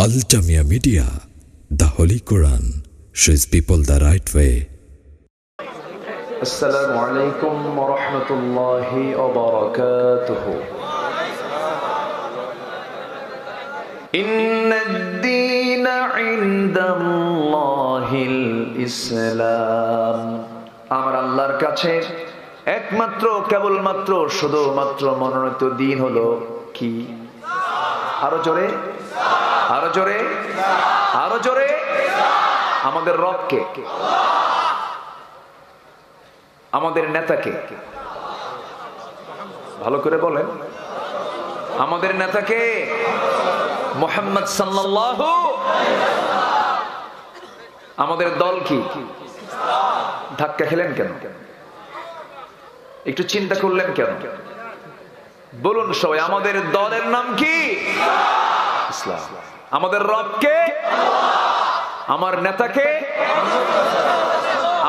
Al Jamia Media, the Holy Quran shows people the right way. Assalamu alaikum wa rahmatullahi wa barakatuhu. Inna ad-deena 'inda Allahil Islam. আমার আল্লাহর কাছে একমাত্র কেবলমাত্র শুধুমাত্র মনোনীত দিন হলো কি? আরো জোরে, আরো জোরে, আরো জোরে। আমাদের রবকে, আমাদের নেতাকে, ভালো করে বলেন, আমাদের নেতাকে মুহাম্মদ সাল্লাল্লাহু। আমাদের দল কি? ধাক্কা খেলেন কেন? একটু চিন্তা করলেন কেন? বলুন সবাই, আমাদের দলের নাম কি? ইসলাম। আমাদের রবকে, আমার নেতাকে,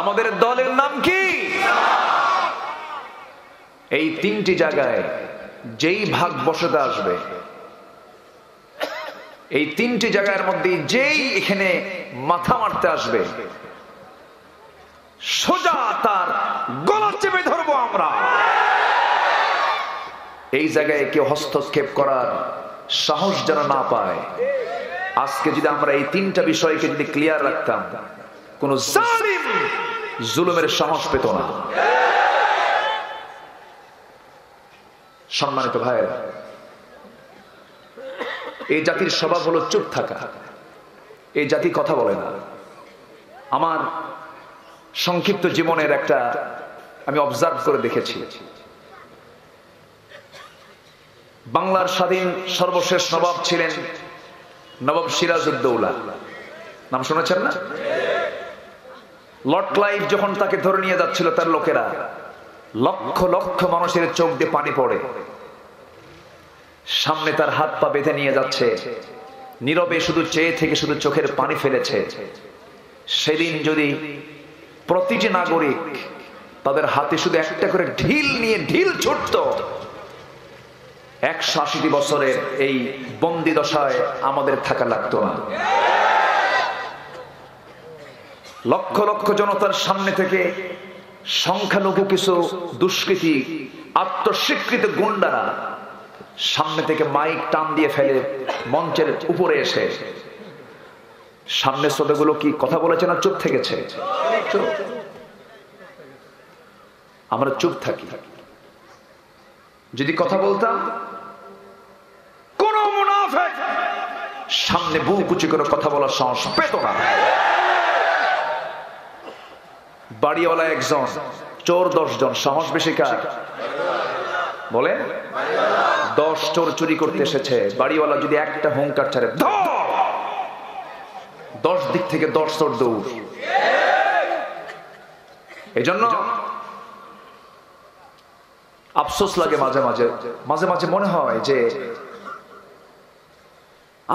আমাদের দলের নাম কি? এই তিনটি জায়গায় যেই ভাগ বসতে আসবে, এই তিনটি জায়গার মধ্যে যেই এখানে মাথা মারতে আসবে, সোজা তার গলা চেপে ধরবো আমরা। এই জায়গায় কেউ হস্তক্ষেপ করার সাহস যেন না পায়। আজকে যদি আমরা এই তিনটা বিষয়কে যদি ক্লিয়ার রাখতাম, কোন জালিম জুলুমের সাহস পেত না। সম্মানিত ভাইয়েরা, এই জাতির স্বভাব হলো চুপ থাকা। এই জাতি কথা বলে না। আমার সংক্ষিপ্ত জীবনের একটা আমি অবজার্ভ করে দেখেছি, বাংলার স্বাধীন সর্বশেষ নবাব ছিলেন নবাব সিরাজউদ্দৌলা। নাম শুনেছেন না? লর্ড ক্লাইভ যখন তাকে ধরে নিয়ে যাচ্ছিল, তার লোকেরা, লক্ষ লক্ষ মানুষের চোখ দিয়ে পানি পড়ে, সামনে তার হাত পা বেঁধে নিয়ে যাচ্ছে, নীরবে শুধু চেয়ে থেকে শুধু চোখের পানি ফেলেছে। সেদিন যদি প্রতিটি নাগরিক তাদের হাতে শুধু একটা করে ঢিল নিয়ে ঢিল ছুটত, 180 বছরের এই বন্দি দশায় আমাদের থাকা লাগতো না। লক্ষ লক্ষ জনতার সামনে থেকে সংখ্যালঘু কিছু দুষ্কৃতী আত্মস্বীকৃত গুন্ডারা সামনে থেকে মাইক টান দিয়ে ফেলে মঞ্চের উপরে এসে সামনে ছোটগুলো কি কথা বলেছে না চুপ থেকেছে? আমরা চুপ থাকি। যদি কথা বলতাম, কোন মুনাফিক সামনে বুক উঁচু করে কথা বলার সাহস পেত না। বাড়িওয়ালা একজন, চোর 10 জন, সাহস বেশি কার? বলে 10 চোর চুরি করতে এসেছে, বাড়িওয়ালা যদি একটা হুঙ্কার ছাড়ে, 10 দিক থেকে 10 চোর দৌড়। এই জন্য আফসোস লাগে মাঝে মাঝে, মাঝে মাঝে মনে হয় যে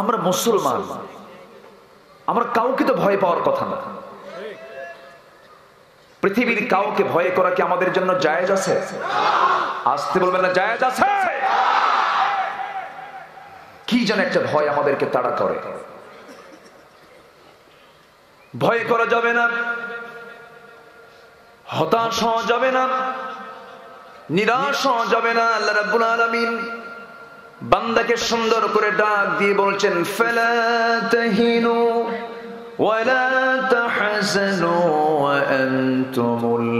আমরা মুসলমান, আমরা কাউকে তো ভয় পাওয়ার কথা না। পৃথিবীর কাউকে ভয় করা কি আমাদের জন্য জায়েজ আছে? আসতে বলবেন না, জায়েজ আছে? কি যেন একটা ভয় আমাদেরকে তাড়া করে। ভয় করা যাবে না, হতাশ হওয়া যাবে না, নিরাশ হওয়া যাবে না। আল্লাহ রাব্বুল আলামিন বান্দাকে সুন্দর করে ডাক দিয়ে বলছেন, ফালা তাহিনু ওয়ালা তাহজানু ওয়া আনতুমুল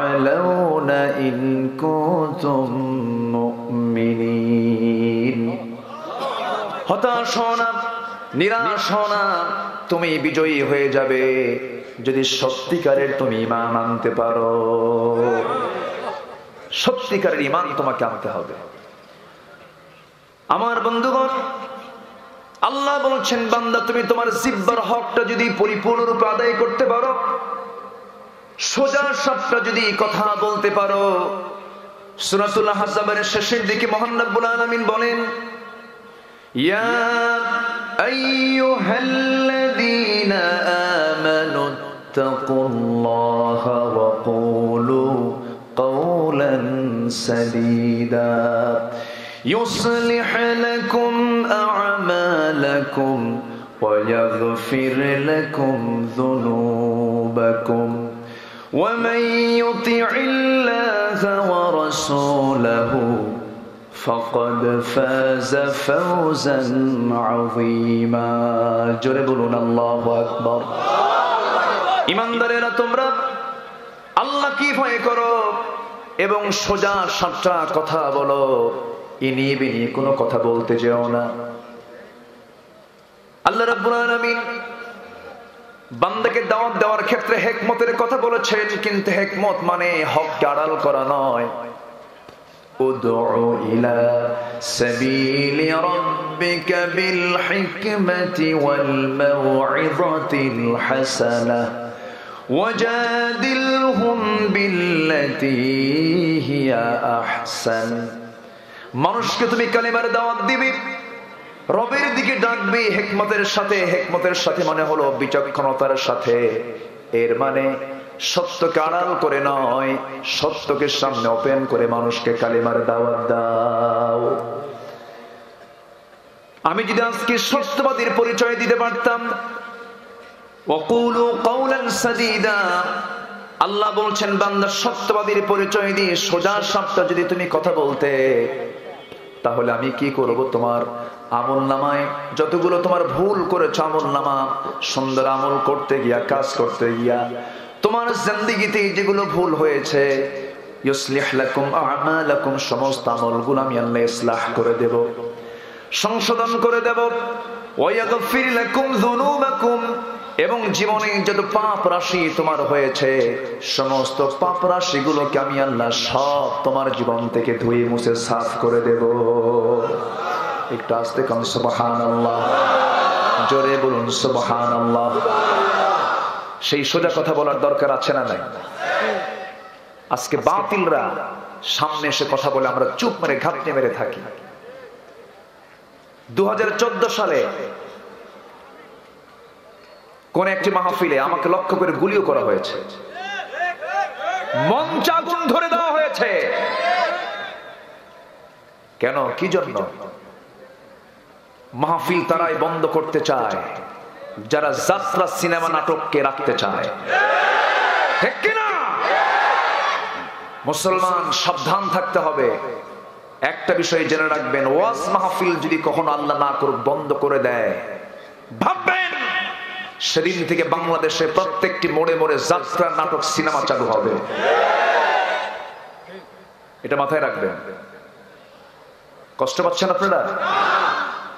আ'লাউনা ইন কুনতুম মুমিনিন। হতাশ হও না, নিরাশ হও না, তুমি বিজয়ী হয়ে যাবে যদি সত্যিকারের তুমি ঈমান আনতে পারো। সত্যিকারের ঈমান তোমাকে আনতে হবে। আমার বন্ধুগণ, আল্লাহ বলছেন, বান্দা তুমি তোমার জিহ্বার হকটা যদি পরিপূর্ণরূপে আদায় করতে পারো, সোজা সাপটা যদি কথা বলতে পারো। সূরাতুল আহজাবের শেষের দিকে মহান রব্বুল আলামিন বলেন, ইয়া আইয়ুহাল্লাযীনা আমানু তাকুল্লাহা ওয়া কুলু কওলান সাদীদা يصلح لكم أعمالكم لكم ويغفر لكم ذنوبكم ومن يطع الله ورسوله فقد فاز فوزا عظيما জোরে বলুন আল্লাহু আকবার ঈমানদারেরা তোমরা আল্লাহ কি ভয় করো এবং সোজা সাপটা কথা বলো ইনিয়ে বিনিয়ে কোনো কথা বলতে যেও না আল্লাহ রাব্বুল আলামিন বান্দাকে দাওয়াত দেওয়ার ক্ষেত্রে হিকমতের কথা বলেছেন কিন্তু হিকমত মানে হককে আড়াল করা নয় উদউ ইলা সাবিলি রাব্বিকা বিল হিকমাতি ওয়াল মাউইযাতিল হাসানাহ ওয়াজাদিলহুম বিল্লাতী হিয়া আহসান মানুষকে তুমি কালিমার দাওয়াত দিবে রবের দিকে ডাকবে হিকমতের সাথে মানে হলো বিচক্ষণতার সাথে এর মানে সত্যকে আড়াল করে নয় সত্যকে সামনে ওপেন করে মানুষকে কালিমার দাওয়াত দাও আমি যদি আজকে সত্যবাদীর পরিচয় দিতে পারতাম ওয়াকুলু কাওলান সাদীদা আল্লাহ বলছেন বান্দা সত্যবাদীর পরিচয় দিয়ে সোজা সাপটা যদি তুমি কথা বলতে তাহলে আমি কি করব তোমার আমলনামায় যতগুলো তোমার ভুল করেছো আমলনামা সুন্দর আমল করতে গিয়া কাজ করতে গিয়া তোমার জিন্দেগিতে যেগুলো ভুল হয়েছে ইউসলিহ লাকুম আ'মালাকুম সমস্ত আমলগুলো আমি আল্লাহ ইসলাহ করে দেব সংশোধন করে দেব ওয়া ইয়াগফির লাকুম যুনুবাকুম এবং জীবনে যত পাপ রাশি তোমার হয়েছে সমস্ত পাপ রাশিগুলোকে আমি আল্লাহ সব তোমার জীবন থেকে ধুয়ে মুছে সাফ করে দেব একটু আস্তে কান সুবহানাল্লাহ জোরে বলুন সুবহানাল্লাহ সেই সোজা কথা বলার দরকার আছে না নাই আজকে বাতিলরা সামনে এসে কথা বলে আমরা চুপ মেরে ঘাপটি মেরে থাকি 2014 সালে কোন একটি মাহফিলে আমাকে লক্ষ্য করে গুলিও করা হয়েছে মঞ্চ আগুন ধরে দেওয়া হয়েছে কেন কি জন্য মাহফিল তারাই বন্ধ করতে চায় যারা যাত্রা সিনেমা নাটককে রাখতে চায় ঠিক কি না মুসলমান সাবধান থাকতে হবে একটা বিষয় জেনে রাখবেন ওয়াজ মাহফিল যদি কখনো আল্লাহ না করুক বন্ধ করে দেয় ভাববেন সেদিন থেকে বাংলাদেশে প্রত্যেকটি মোড়ে মোড়ে যাত্রা নাটক সিনেমা চালু হবে এটা মাথায় রাখবেন কষ্ট পাচ্ছেন আপনারা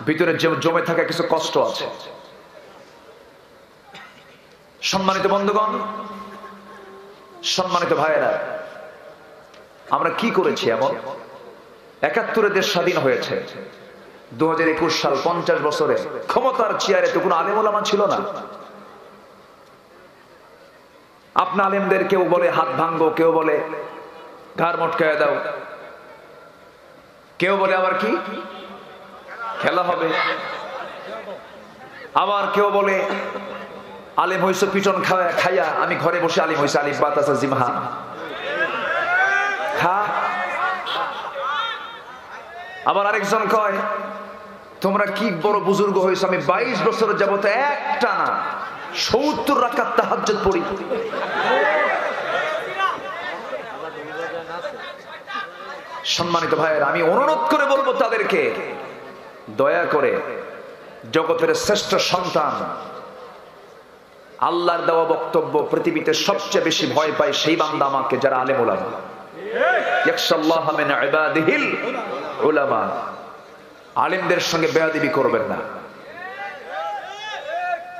ভিতরে জমে থাকা কিছু কষ্ট আছে সম্মানিত বন্ধুগণ সম্মানিত ভাইয়েরা আমরা কি করেছি এমন ৭১ দেশ স্বাধীন হয়েছে 2021 সাল 50 বছরে ক্ষমতার চেয়ারে তো কোনো আলেম ওলামা ছিল না আপনি আলেমদের কেউ বলে হাত ভাঙ্গো কেউ বলে ঘাড় মটকায় দাও কেউ বলে আবার কি খেলা হবে আবার কেউ বলে আলেম হইছো পিটন খাইয়া আমি ঘরে বসে আলিম হইছে আলিফ বাত আছে জিমহা খা আবার আরেকজন কয় তোমরা কি বড় বুজুর্গ হয়েছো আমি 22 বছর যাবত একটা না 70 রাকাত তাহাজ্জুদ পড়ি সম্মানিত ভাইয়েরা আমি অনুরোধ করে বলবো তাদেরকে দয়া করে জগতের শ্রেষ্ঠ সন্তান আল্লাহর দেওয়া বক্তব্য পৃথিবীতে সবচেয়ে বেশি ভয় পায় সেই বান্দা আমাকে যারা আলেম ওলামা ইয়াখশাল্লাহ মিন ইবাদিহিল উলামা আলেমদের সঙ্গে বেয়াদবি করবেন না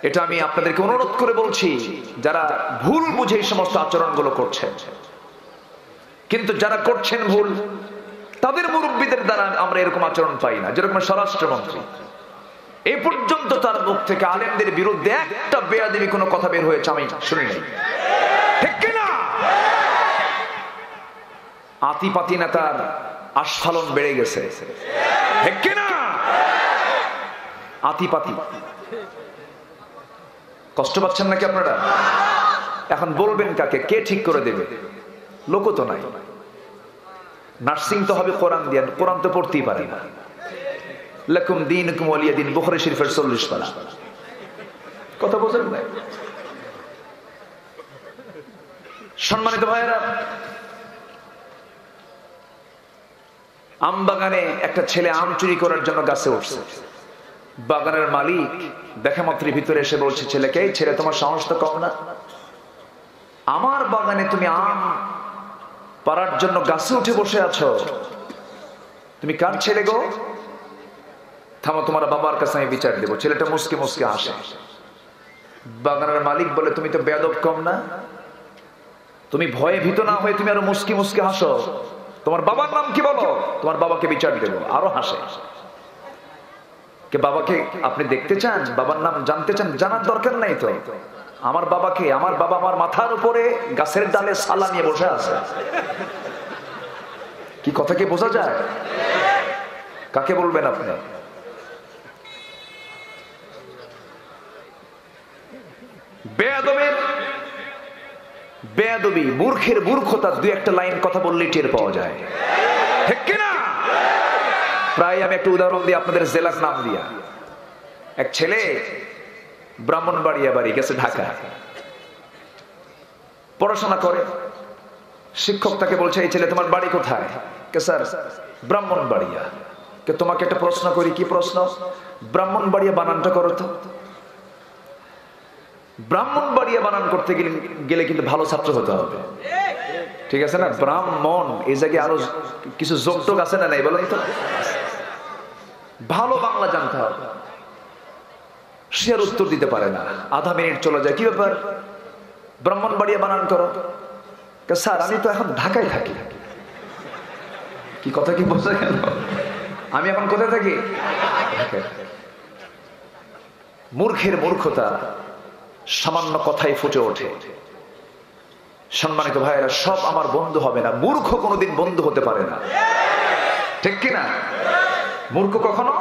এটা আমি আপনাদেরকে অনুরোধ করে বলছি যারা ভুল বুঝে এই সমস্ত আচরণগুলো করছেন কিন্তু যারা করছেন ভুল তাদের মুরব্বীদের দ্বারা আমরা এরকম আচরণ পাই না যেরকম স্বরাষ্ট্রমন্ত্রী এই পর্যন্ত তার মুখ থেকে আলেমদের বিরুদ্ধে একটা বেয়াদবি কোনো কথা বের হয়েছে আমি শুনি নাই ঠিক কিনা আতিপাতি নেতার আস্ফালন বেড়ে গেছে ঠিক কিনা আতিপাতি কষ্ট পাচ্ছেন নাকি আপনারা এখন বলবেন কাকে কে ঠিক করে দেবে লোক তো নাই নার্সিং তো হবে কোরআন দিয়ে কোরআন তো পড়তেই পারে না লাকুম দীনুকুম ওয়ালিয়া দিন, বুখারী শরীফের 40 পারা। কথা বোঝেন না? সম্মানিত ভাইয়েরা, আম বাগানে একটা ছেলে আম চুরি করার জন্য গাছে উঠছে। বাগানের মালিক দেখা মাত্রই ভিতরে এসে বলছে ছেলেকে, এই ছেলে তোমার সাহস তো কম না, আমার বাগানে তুমি আম পাড়ার জন্য গাছে উঠে বসে আছো, তুমি কার ছেলে গো? থামো, তোমার বাবার কাছে আমি বিচার দেবো। ছেলেটা মুসকে মুসকে হাসে। বাগানের মালিক বলে, তুমি তো বেয়াদব কম না, তুমি ভয়ে ভীত না হয়ে তুমি আরো মুসকি মুসকে হাসো, তোমার বাবার নাম কি বলো? তোমার বাবাকে বিচার দেবো। আরো হাসে। কে বাবাকে আপনি দেখতে চান? বাবার নাম জানতে চান? জানার দরকার নাই তো। আমার বাবাকে, আমার বাবা আমার মাথার উপরে গাছের ডালে সালা নিয়ে বসে আছে। কি কথা কি বোঝা যায়? কাকে বলবেন আপনি? বেয়াদবের বেয়াদবি, মূর্খের মূর্খতা দুই একটা লাইন কথা বললেই টের পাওয়া যায়, ঠিক কিনা? প্রায় আমি একটা উদাহরণ দিই আপনাদের জেলার নাম দিয়া। এক ছেলে ব্রাহ্মণবাড়িয়া বাড়ি গেছে ঢাকা, পড়াশোনা করে। শিক্ষক তাকে বলছে, এই ছেলে তোমার বাড়ি কোথায়? কে স্যার, ব্রাহ্মণবাড়িয়া। কে তোমাকে একটা প্রশ্ন করি। কি প্রশ্ন? ব্রাহ্মণবাড়িয়া বানানটা করো তো। ব্রাহ্মণবাড়িয়া বানান করতে গেলে কিন্তু ভালো ছাত্র হতে হবে, ঠিক আছে না? ব্রাহ্মণ এই জায়গায় আরো কিছু যোগটোগ আছে না নাই বলেন তো? ভালো বাংলা জানতে হবে। সে আর উত্তর দিতে পারে না, আধা মিনিট চলে যায়। কি ব্যাপার, ব্রাহ্মণবাড়িয়া বানান করো? স্যার আমি তো এখন ঢাকায় থাকি। কি কথা কি বোঝা গেল? আমি এখন কোথায় থাকি? মূর্খের মূর্খতা সামান্য কথাই ফুটে ওঠে। সম্মানিত ভাইয়েরা, সব আমার বন্ধু হবে না। মূর্খ কোনোদিন বন্ধু হতে পারে না, ঠিক কিনা? মূর্খ কখনো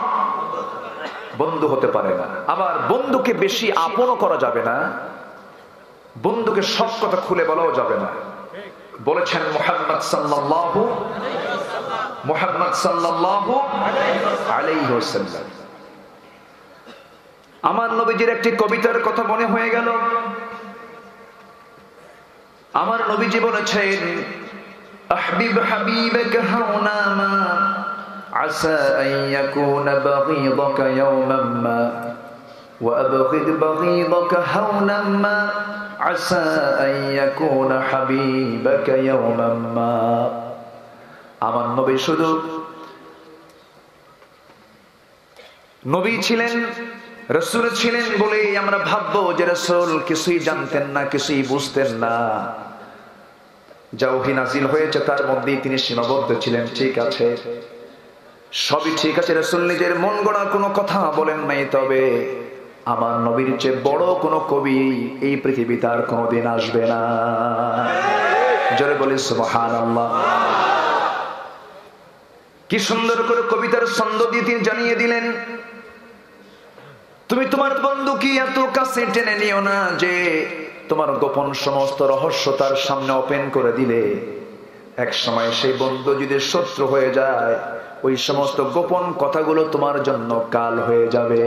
বন্ধু হতে পারে না। আবার বন্ধুকে বেশি আপনও করা যাবে না, বন্ধুকে সব কথা খুলে বলাও যাবে না। বলেছেন মুহাম্মদ সাল্লাল্লাহু আলাইহি ওয়াসাল্লাম। আমার নবীজির একটি কবিতার কথা মনে হয়ে গেল। আমার নবীজি বলেছেন, আহবিব হাবিবাকা হাওনা মা আসা আন ইয়াকুনা বাগীদাকা ইয়াওমান মা ওয়া আবগিদ বাগীদাকা হাওনা মা আসা আন ইয়াকুনা হাবিবাকা ইয়াওমান মা। আমার নবী শুধু নবী ছিলেন, রাসূল ছিলেন বলেই আমরা ভাববো যে রাসূল কিছুই জানতেন না, কিছুই বুঝতেন না। যা ওহী নাযিল হয়েছে তার মধ্যেই তিনি সীমাবদ্ধ ছিলেন, ঠিক আছে, সবই ঠিক আছে। রাসূল নিজের মন গড়া কোনো কথা বলেন নাই। তবে আমার নবীর চেয়ে বড় কোনো কবি এই পৃথিবীতে আর কোনোদিন আসবে না। জোরে বলি সুবহানাল্লাহ। কি সুন্দর করে কবিতার ছন্দ দিয়ে তিনি জানিয়ে দিলেন, তুমি তোমার বন্ধুকে এত কাছে টেনে নিও না যে তোমার গোপন সমস্ত রহস্য তার সামনে ওপেন করে দিলে এক সময় সেই বন্ধু যদি শত্রু হয়ে যায়, ওই সমস্ত গোপন কথাগুলো তোমার জন্য কাল হয়ে যাবে।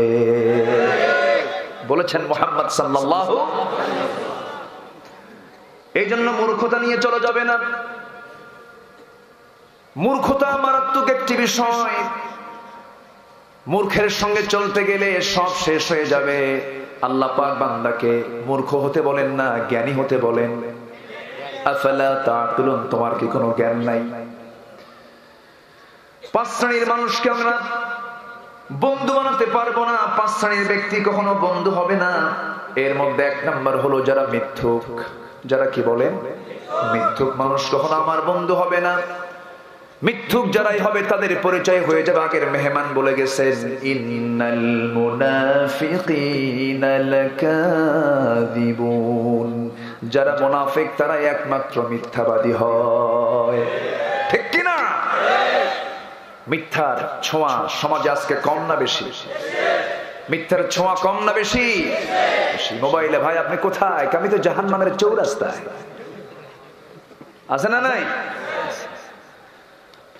বলেছেন মুহাম্মদ সাল্লাল্লাহু। এই জন্য মূর্খতা নিয়ে চলা যাবে না। মূর্খতা মারাত্মক একটি বিষয়। মূর্খের সঙ্গে চলতে গেলে সব শেষ হয়ে যাবে। আল্লাহ পাক বান্দাকে মূর্খ হতে বলেন না, জ্ঞানী হতে বলেন। আফালা তাআকুলুন, তোমার কি কোনো জ্ঞান নাই? পাঁচ শ্রেণীর মানুষকে আমরা বন্ধু বানাতে পারবো না। পাঁচ শ্রেণীর ব্যক্তি কখনো বন্ধু হবে না। এর মধ্যে এক নাম্বার হলো যারা মিথ্যুক। যারা কি বলেন? মিথ্যুক মানুষ কখনো আমার বন্ধু হবে না। মিথ্যুক যারাই হবে তাদের পরিচয় হয়ে যাবে, আগের মেহমান বলে গেছেন, ইন্নাল মুনাফিকিনা লাকাযিবুন। যারা মুনাফিক তারা একমাত্র মিথ্যাবাদী হয়, ঠিক কি না? মিথ্যার ছোঁয়া সমাজে আজকে কম না বেশি? মিথ্যার ছোঁয়া কম না বেশি? মোবাইলে ভাই আপনি কোথায়? আমি তো জাহান্নামের চৌরাস্তায়। আছে না নাই?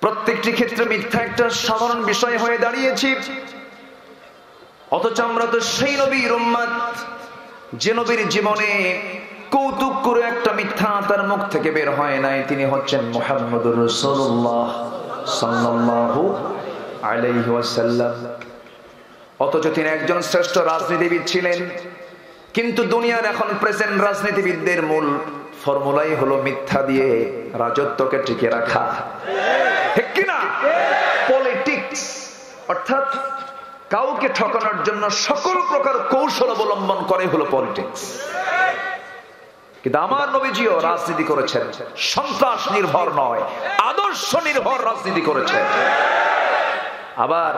প্রত্যেকটি ক্ষেত্রে মিথ্যা একটা সাধারণ বিষয় হয়ে দাঁড়িয়েছি, অথচ আমরা তো সেই নবীর উম্মত যে নবীর জীবনে কৌতুক করে একটা মিথ্যা তার মুখ থেকে বের হয় নাই। তিনি হচ্ছেন মুহাম্মদুর রাসূলুল্লাহ সাল্লাল্লাহু আলাইহি ওয়াসাল্লাম। অথচ তিনি একজন শ্রেষ্ঠ রাজনীতিবিদ ছিলেন, কিন্তু দুনিয়ার এখন প্রেজেন্ট রাজনীতিবিদদের মূল ফর্মুলাই হলো মিথ্যা দিয়ে রাজত্বকে টিকে রাখা, ঠিক কিনা? পলিটিক্স, অর্থাৎ কাউকে ঠকানোর জন্য সকল প্রকার কৌশল অবলম্বন করে হলো পলিটিক্স। কিন্তু আমার নবীজিও রাজনীতি করেছেন, সন্ত্রাস নির্ভর নয়, আদর্শ নির্ভর রাজনীতি করেছেন। আবার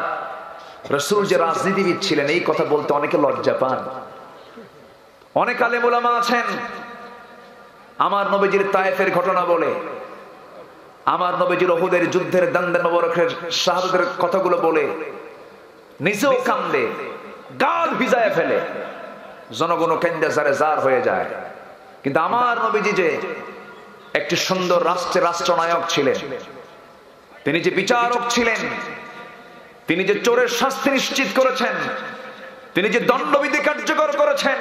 রাসূল যে রাজনীতিবিদ ছিলেন এই কথা বলতে অনেকে লজ্জা পান। অনেক আলেম উলামা আছেন আমার নবীজির তায়েফের ঘটনা বলে, আমার নবীজির উহুদের যুদ্ধের দান্দে মোবারকের শাহাদাতের কথাগুলো বলে নিজেও কান্দে, গাল ভিজায় ফেলে, জনগণ কেন্দে জারে জার হয়ে যায়। কিন্তু আমার নবীজি যে একটি সুন্দর রাষ্ট্রের রাষ্ট্রনায়ক ছিলেন, তিনি যে বিচারক ছিলেন, তিনি যে চোরের শাস্তি নিশ্চিত করেছেন, তিনি যে দণ্ডবিধি কার্যকর করেছেন,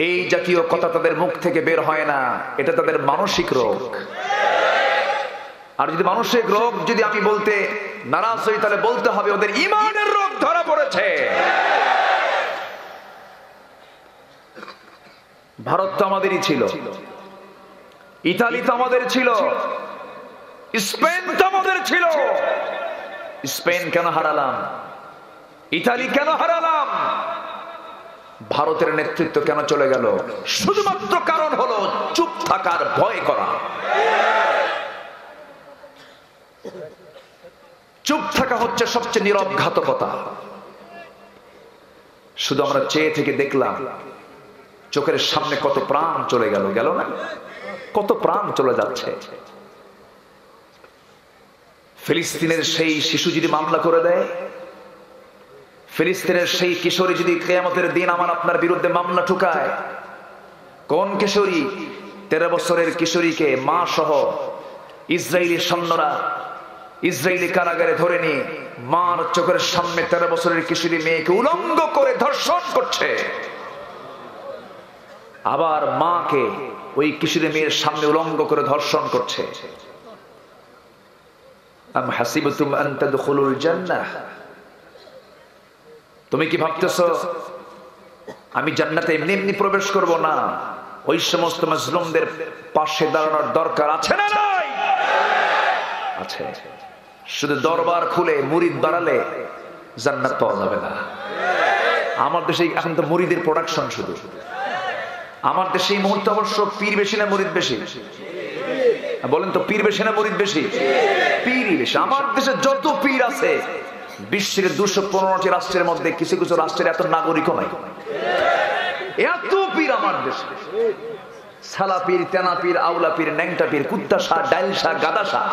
এই জাতীয় কথা তাদের মুখ থেকে বের হয় না। এটা তাদের মানসিক রোগ। আর যদি মানসিক রোগ যদি আমি বলতে নারাজ হই, তাহলে বলতে হবে ওদের ঈমানের রোগ ধরা পড়েছে। ভারত তো আমাদেরই ছিল, ইতালি তো আমাদের ছিল, স্পেন তো আমাদের ছিল। স্পেন কেন হারালাম? ইতালি কেন হারালাম? ভারতের নেতৃত্ব কেন চলে গেল? শুধুমাত্র কারণ হলো চুপ থাকার ভয় করা। চুপ থাকা হচ্ছে সবচেয়ে নীরব ঘাতকতা। শুধু আমরা চেয়ে থেকে দেখলাম চোখের সামনে কত প্রাণ চলে গেল, গেল না? কত প্রাণ চলে যাচ্ছে। ফিলিস্তিনের সেই শিশু যদি মামলা করে দেয়, ফিলিস্তিনের সেই কিশোরী যদি কিয়ামতের দিন আমার আপনার বিরুদ্ধে মামলা ঠুকায়, কোন কিশোরী? 13 বছরের কিশোরীকে মা সহ ইসরায়েলি সৈন্যরা ইসরায়েলি কারাগারে ধরে নিয়ে মার চোখের সামনে 13 বছরের কিশোরী মেয়েকে উলঙ্গ করে ধর্ষণ করছে। আবার মাকে ওই কিশোরী মেয়ের সামনে উলঙ্গ করে ধর্ষণ করছে। আম হাসিবতুম আন তাদখুলুল জান্নাহ, তুমি কি ভাবতেছো আমি জান্নাতে এমনি এমনি প্রবেশ করব? না, ওই সমস্ত মাজলুমদের পাশে দাঁড়ানোর দরকার আছে না নাই? আছে। শুধু দরবার খুলে মুরিদ বাড়ালে জান্নাত পাওয়া যাবে না। আমার দেশে এখন তো মুরিদের প্রোডাকশন শুধু। আমার দেশে এই মুহূর্তে অবশ্য পীর বেশি না মুরিদ বেশি? বলেন তো, পীর বেশি না মুরিদ বেশি? পীরই বেশি। আমার দেশে যত পীর আছে, বিশ্বের 215টি রাষ্ট্রের মধ্যে কিছু কিছু রাষ্ট্রের এত নাগরিকও নাই, এত পীর আমার দেশে। সালা পীর, তেনা পীর, আউলা পীর, ন্যাংটা পীর, কুত্তা শাহ, ডাইল শাহ, গাদা শাহ,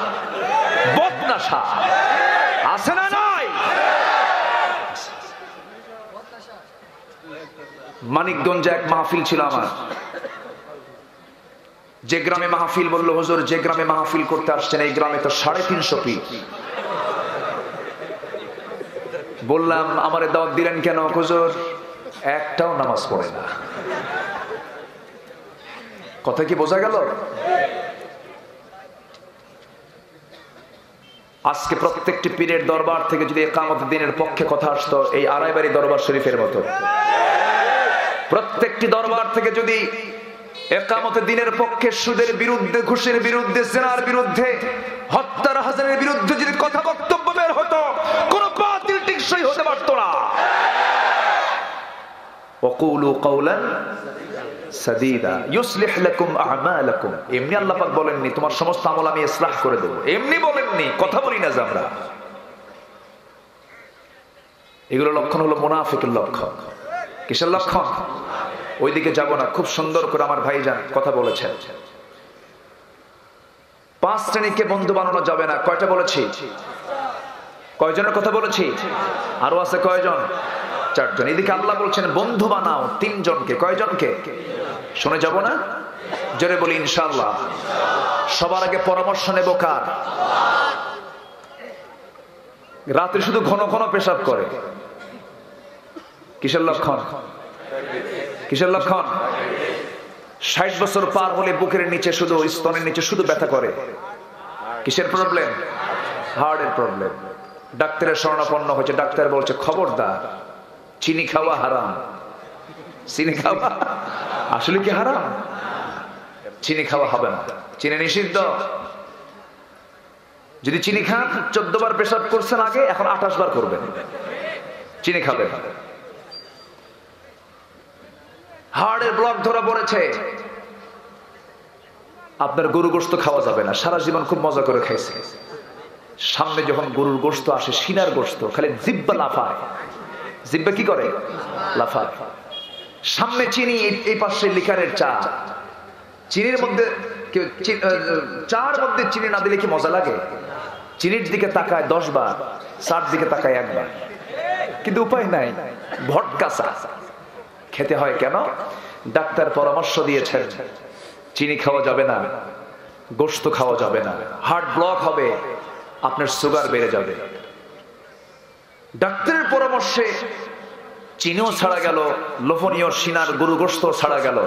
বদনা শাহ আছে না নাই? মানিকগঞ্জে এক মাহফিল ছিল আমার। যে গ্রামে মাহফিল, বললো হুজুর যে গ্রামে মাহফিল করতে আসছেন এই গ্রামে তো 350 পীর। বললাম আমারে দাওয়াত দিলেন কেন? হুজুর একটাও নামাজ পড়ে না। কথা কি বোঝা গেল? আজকে প্রত্যেকটি পীরের দরবার থেকে যদি ইকামত দিনের পক্ষে কথা আসতো, এই আড়াইবাড়ি দরবার শরীফের মতো প্রত্যেকটি দরবার থেকে যদি ইকামত দিনের পক্ষে সুদের বিরুদ্ধে, ঘুষের বিরুদ্ধে, জিনার বিরুদ্ধে, হত্যার হাজারের বিরুদ্ধে যদি কথা বক্তব্য বের হতো, কোন বাতিল টিকসই হতে পারতো না। ওয়াকুলু কাওলান সাদীদা ইউসলিহ লাকুম আ'মালাকুম। এমনি আল্লাহ পাক বলেননি তোমার সমস্ত আমল আমি ইসলাহ করে দেব, এমনি বলেননি। কথা বলি না যে আমরা। এগুলো লক্ষণ হলো মুনাফিকের লক্ষণ। কিসের লক্ষণ? ওইদিকে যাব না। খুব সুন্দর করে আমার ভাইজান কথা বলেছেন। 5 শ্রেণীকে বন্ধু বানানো যাবে না। কয়টা বলেছি? কয়জনের কথা বলেছি? আরো আছে কয়জন? 4 জন। এদিকে আল্লাহ বলছেন বন্ধু বানাও 3 জনকে। কয়জনকে? শুনে যাব না? জোরে বলি ইনশাআল্লাহ। সবার আগে পরামর্শ নেব কার? রাতে শুধু ঘন ঘন পেশাব করে, কিসের লক্ষণ? কিসের লক্ষণ? 60 বছর পার হলে বুকের নিচে শুধু, স্তনের নিচে শুধু ব্যথা করে, কিসের প্রবলেম? হার্টের প্রবলেম। ডাক্তারের শরণাপন্ন হয়েছে, ডাক্তার বলছে খবরদার, চিনি খাওয়া হারাম। চিনি খাওয়া আসলে কি হারাম? চিনি খাওয়া হবে না, চিনি নিষিদ্ধ। যদি চিনি খান, 14 বার পেশাব করছেন আগে, এখন 28 বার করবেন, চিনি খাবেন। হার্টের ব্লক ধরা পড়েছে, আপনার গরু গোশত খাওয়া যাবে না। সারা জীবন খুব মজা করে খাইছে, সামনে যখন গরুর গোশত আসে, সিনার গোশত, খালি জিব্বা লাফায়। জিব্বা কি করে? লাফায়। সামনে চিনি, এই পাশে লিকারের চা, চিনির মধ্যে চার মধ্যে চিনি না দিলে কি মজা লাগে? চিনির দিকে তাকায় 10 বার, চার দিকে তাকায় 1 বার, কিন্তু উপায় নাই, ভটকা চা খেতে হয়। কেন? ডাক্তার পরামর্শ দিয়েছেন চিনি খাওয়া যাবে না, গোশত খাওয়া যাবে না, হার্ট ব্লক হবে, আপনার সুগার বেড়ে যাবে। ডাক্তারের পরামর্শে চিনিও ছাড়া গেল, লোভনীয় সিনার গরু গোশত ছাড়া গেল।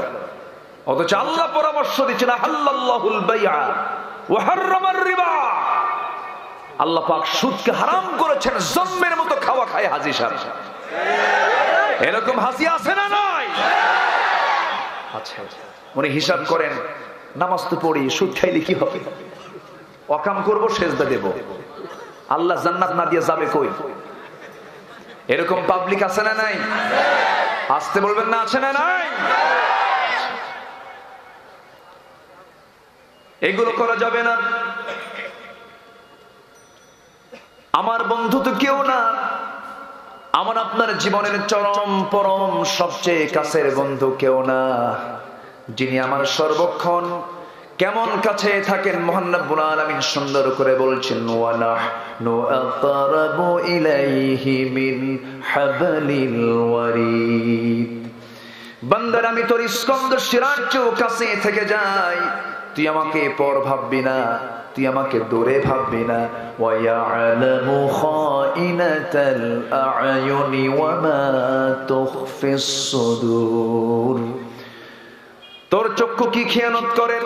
অথচ আল্লাহ পরামর্শ দিচ্ছেন আহাল্লাল্লাহুল বাইআ ওয়া হাররামার রিবা। আল্লাহ পাক সুদকে হারাম করেছেন, জন্মের মতো খাওয়া খায় হাজি সাহেব। এরকম হাসি আছে না নাই? আচ্ছা, উনি হিসাব করেন, নামাজ তো পড়ি, সুদ খাইলে কি হবে? ওয়াকাম করব, সেজদা দেব, আল্লাহ জান্নাত না দিয়ে যাবে কই? এরকম পাবলিক আছে না নাই? আসতে বলবেন না, আছে না নাই? এগুলো করা যাবে না। আমার বন্ধু তো কেউ না, আমার আপনার জীবনের চরম পরম সবচেয়ে কাছের বন্ধু কেউ না, যিনি আমার সর্বক্ষণ কেমন কাছে থাকেন। মহান রব্বুল আলামিন সুন্দর করে বলছেন, ওয়া নাহনু আতরাবু ইলাইহি মিন হাবলিল ওয়ারিদ। বান্দার, আমি তোর স্কন্দ শিরার চেয়েও কাছে থেকে যাই, তুই আমাকে পর ভাববি না, তুই আমাকে দূরে ভাববি না। ওয়া ইয়ালামু খাইনাতাল আ'য়ুনি ওয়া মা তুখফিস সুদূর। তোর চক্ষু কি খেয়ানত করে?